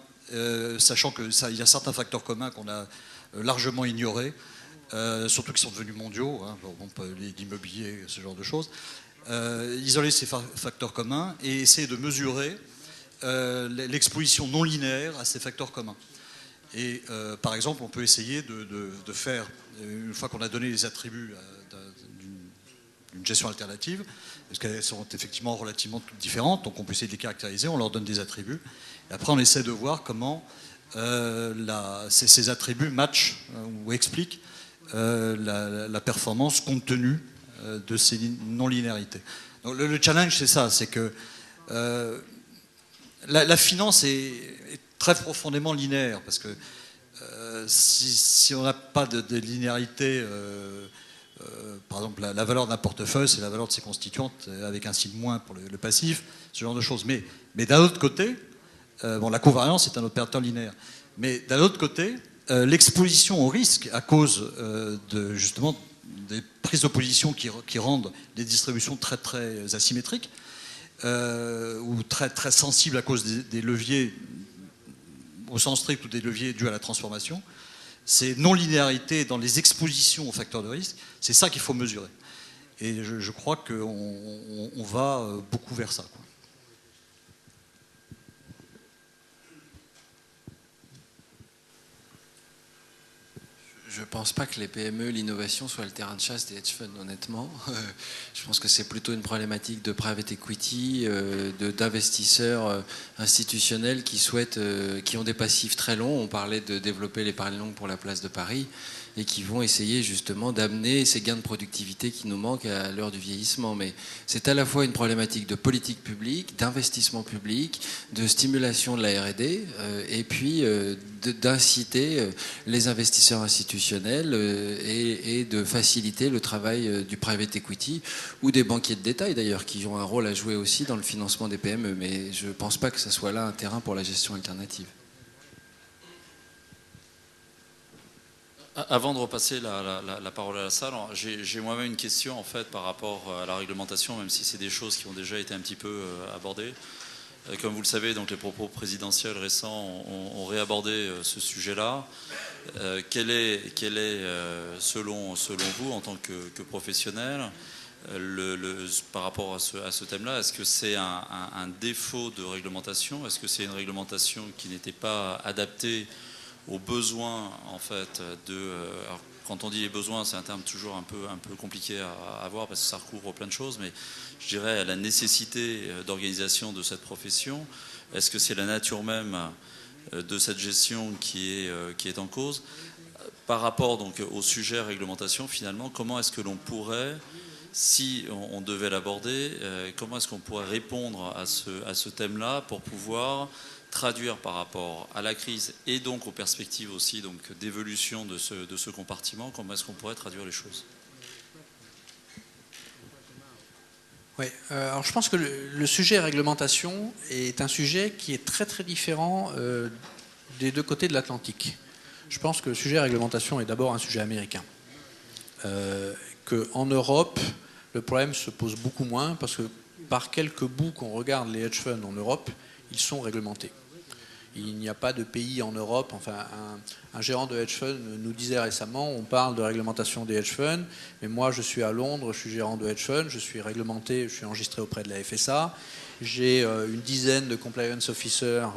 sachant qu'il y a certains facteurs communs qu'on a largement ignorés, surtout qui sont devenus mondiaux, hein, l'immobilier, ce genre de choses. Isoler ces facteurs communs et essayer de mesurer l'exposition non linéaire à ces facteurs communs. Et par exemple, on peut essayer de faire, une fois qu'on a donné les attributs d'une gestion alternative, parce qu'elles sont effectivement relativement toutes différentes, donc on peut essayer de les caractériser, on leur donne des attributs, et après on essaie de voir comment ces attributs matchent ou expliquent la performance compte tenu de ces non-linéarités. Donc le challenge, c'est ça, c'est que la finance est très profondément linéaire, parce que si on n'a pas de linéarité, par exemple la valeur d'un portefeuille, c'est la valeur de ses constituantes avec un signe moins pour le passif, ce genre de choses. Mais d'un autre côté, la covariance est un opérateur linéaire. Mais d'un autre côté, l'exposition au risque à cause justement des prises de position qui rendent les distributions très très asymétriques ou très très sensibles à cause des leviers au sens strict ou des leviers dus à la transformation, ces non-linéarités dans les expositions aux facteurs de risque, c'est ça qu'il faut mesurer. Et je crois qu'on va beaucoup vers ça, quoi. Je ne pense pas que les PME, l'innovation soit le terrain de chasse des hedge funds, honnêtement. Je pense que c'est plutôt une problématique de private equity, d'investisseurs institutionnels qui ont des passifs très longs. On parlait de développer l'épargne longue pour la place de Paris et qui vont essayer justement d'amener ces gains de productivité qui nous manquent à l'heure du vieillissement. Mais c'est à la fois une problématique de politique publique, d'investissement public, de stimulation de la R&D et puis d'inciter les investisseurs institutionnels et de faciliter le travail du private equity ou des banquiers de détail d'ailleurs qui ont un rôle à jouer aussi dans le financement des PME. Mais je ne pense pas que ce soit là un terrain pour la gestion alternative. Avant de repasser la parole à la salle, j'ai moi-même une question en fait par rapport à la réglementation, même si c'est des choses qui ont déjà été un petit peu abordées. Comme vous le savez, donc les propos présidentiels récents ont réabordé ce sujet-là. Quel est selon vous, en tant que professionnel, par rapport à ce thème-là, est-ce que c'est un défaut de réglementation? Est-ce que c'est une réglementation qui n'était pas adaptée aux besoins, en fait, alors, quand on dit les besoins, c'est un terme toujours un peu compliqué à avoir parce que ça recouvre plein de choses, mais je dirais à la nécessité d'organisation de cette profession. Est-ce que c'est la nature même de cette gestion qui est en cause? Par rapport donc au sujet réglementation, finalement, comment est-ce que l'on pourrait, si on devait l'aborder, comment est-ce qu'on pourrait répondre à ce thème-là pour pouvoir traduire par rapport à la crise et donc aux perspectives aussi donc d'évolution de ce compartiment, comment est-ce qu'on pourrait traduire les choses? Oui, alors je pense que le sujet réglementation est un sujet qui est très très différent des deux côtés de l'Atlantique. Je pense que le sujet réglementation est d'abord un sujet américain. Qu'en Europe, le problème se pose beaucoup moins parce que par quelques bouts qu'on regarde les hedge funds en Europe, ils sont réglementés. Il n'y a pas de pays en Europe, enfin un gérant de hedge fund nous disait récemment, on parle de réglementation des hedge funds, mais moi je suis à Londres, je suis gérant de hedge fund, je suis réglementé, je suis enregistré auprès de la FSA, j'ai une dizaine de compliance officers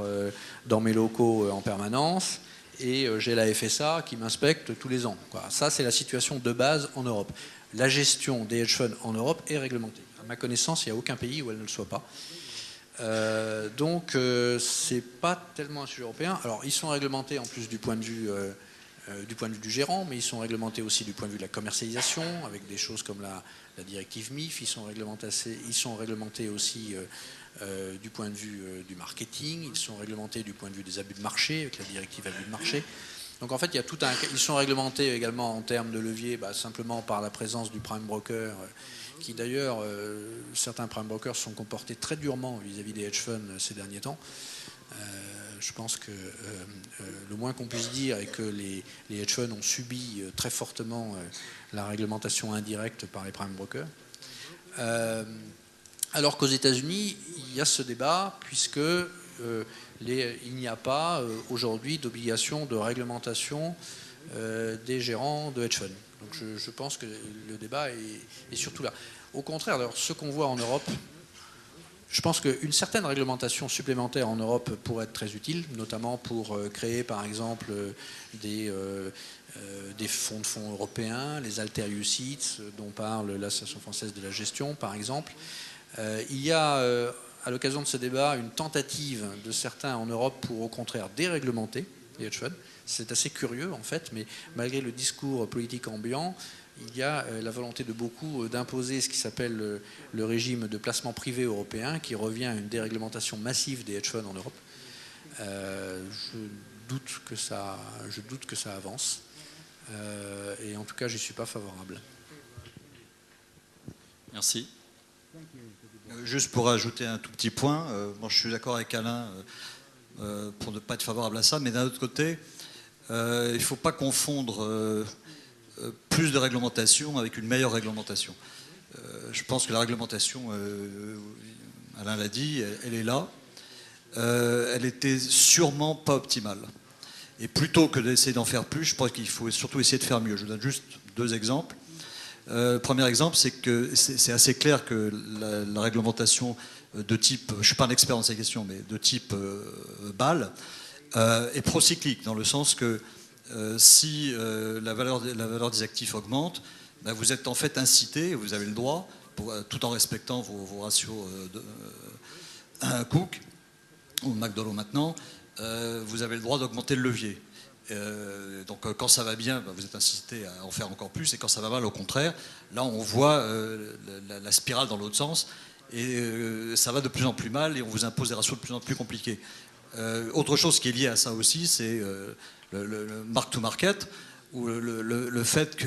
dans mes locaux en permanence, et j'ai la FSA qui m'inspecte tous les ans. Ça c'est la situation de base en Europe. La gestion des hedge funds en Europe est réglementée. À ma connaissance, il n'y a aucun pays où elle ne le soit pas. Donc, c'est pas tellement un sujet européen. Alors, ils sont réglementés en plus du point de vue du gérant, mais ils sont réglementés aussi du point de vue de la commercialisation, avec des choses comme la directive MIF. Ils sont réglementés aussi du point de vue du marketing. Ils sont réglementés du point de vue des abus de marché, avec la directive abus de marché. Donc en fait, ils sont réglementés également en termes de levier, simplement par la présence du prime broker, qui d'ailleurs, certains prime brokers sont comportés très durement vis-à-vis des hedge funds ces derniers temps. Je pense que le moins qu'on puisse dire est que les hedge funds ont subi très fortement la réglementation indirecte par les prime brokers. Alors qu'aux États-Unis, il y a ce débat, puisque il n'y a pas aujourd'hui d'obligation de réglementation des gérants de hedge funds. Donc je pense que le débat est surtout là. Au contraire, alors, ce qu'on voit en Europe, je pense qu'une certaine réglementation supplémentaire en Europe pourrait être très utile, notamment pour créer par exemple des fonds de fonds européens, les alter UCITS dont parle l'Association française de la gestion par exemple. Il y a à l'occasion de ce débat une tentative de certains en Europe pour au contraire déréglementer les hedge funds. C'est assez curieux en fait, mais malgré le discours politique ambiant, il y a la volonté de beaucoup d'imposer ce qui s'appelle le régime de placement privé européen, qui revient à une déréglementation massive des hedge funds en Europe. Je doute que ça avance. Et en tout cas, je n'y suis pas favorable. Merci. Juste pour ajouter un tout petit point, je suis d'accord avec Alain pour ne pas être favorable à ça, mais d'un autre côté, il ne faut pas confondre plus de réglementation avec une meilleure réglementation. Je pense que la réglementation, Alain l'a dit, elle est là. Elle était sûrement pas optimale. Et plutôt que d'essayer d'en faire plus, je pense qu'il faut surtout essayer de faire mieux. Je vous donne juste 2 exemples. Le premier exemple, c'est que c'est assez clair que la réglementation de type, je ne suis pas un expert dans ces questions, mais de type BAL, est procyclique, dans le sens que si la valeur des actifs augmente, vous êtes en fait incité, vous avez le droit, tout en respectant vos ratios Cook ou McDonald's maintenant, vous avez le droit d'augmenter le levier. Donc quand ça va bien, vous êtes incité à en faire encore plus, et quand ça va mal, au contraire, là on voit la spirale dans l'autre sens, et ça va de plus en plus mal, et on vous impose des ratios de plus en plus compliqués. Autre chose qui est liée à ça aussi, c'est le mark-to-market, ou le fait que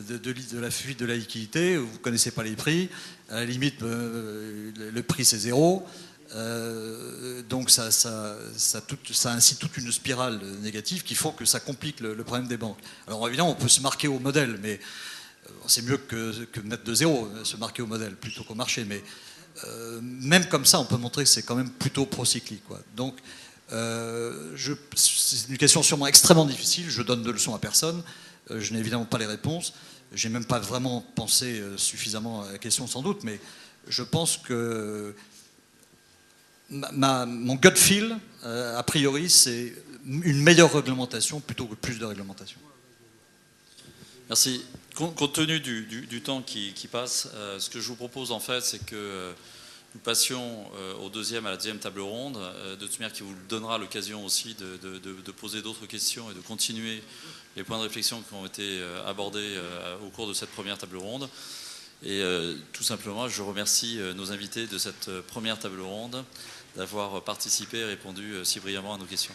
de la fuite de la liquidité, vous ne connaissez pas les prix, à la limite le prix c'est 0, donc ça incite toute une spirale négative qui font que ça complique le problème des banques. Alors évidemment on peut se marquer au modèle, mais c'est mieux que mettre de 0, se marquer au modèle plutôt qu'au marché, mais même comme ça on peut montrer que c'est quand même plutôt procyclique, quoi. Donc c'est une question sûrement extrêmement difficile, je donne de leçons à personne, je n'ai évidemment pas les réponses, j'ai même pas vraiment pensé suffisamment à la question sans doute, mais je pense que mon gut feel, a priori, c'est une meilleure réglementation plutôt que plus de réglementation. Merci. Compte tenu du temps qui passe, ce que je vous propose en fait, c'est que nous passions à la deuxième table ronde, de toute manière qui vous donnera l'occasion aussi de poser d'autres questions et de continuer les points de réflexion qui ont été abordés au cours de cette première table ronde. Et tout simplement, je remercie nos invités de cette première table ronde d'avoir participé et répondu si brillamment à nos questions.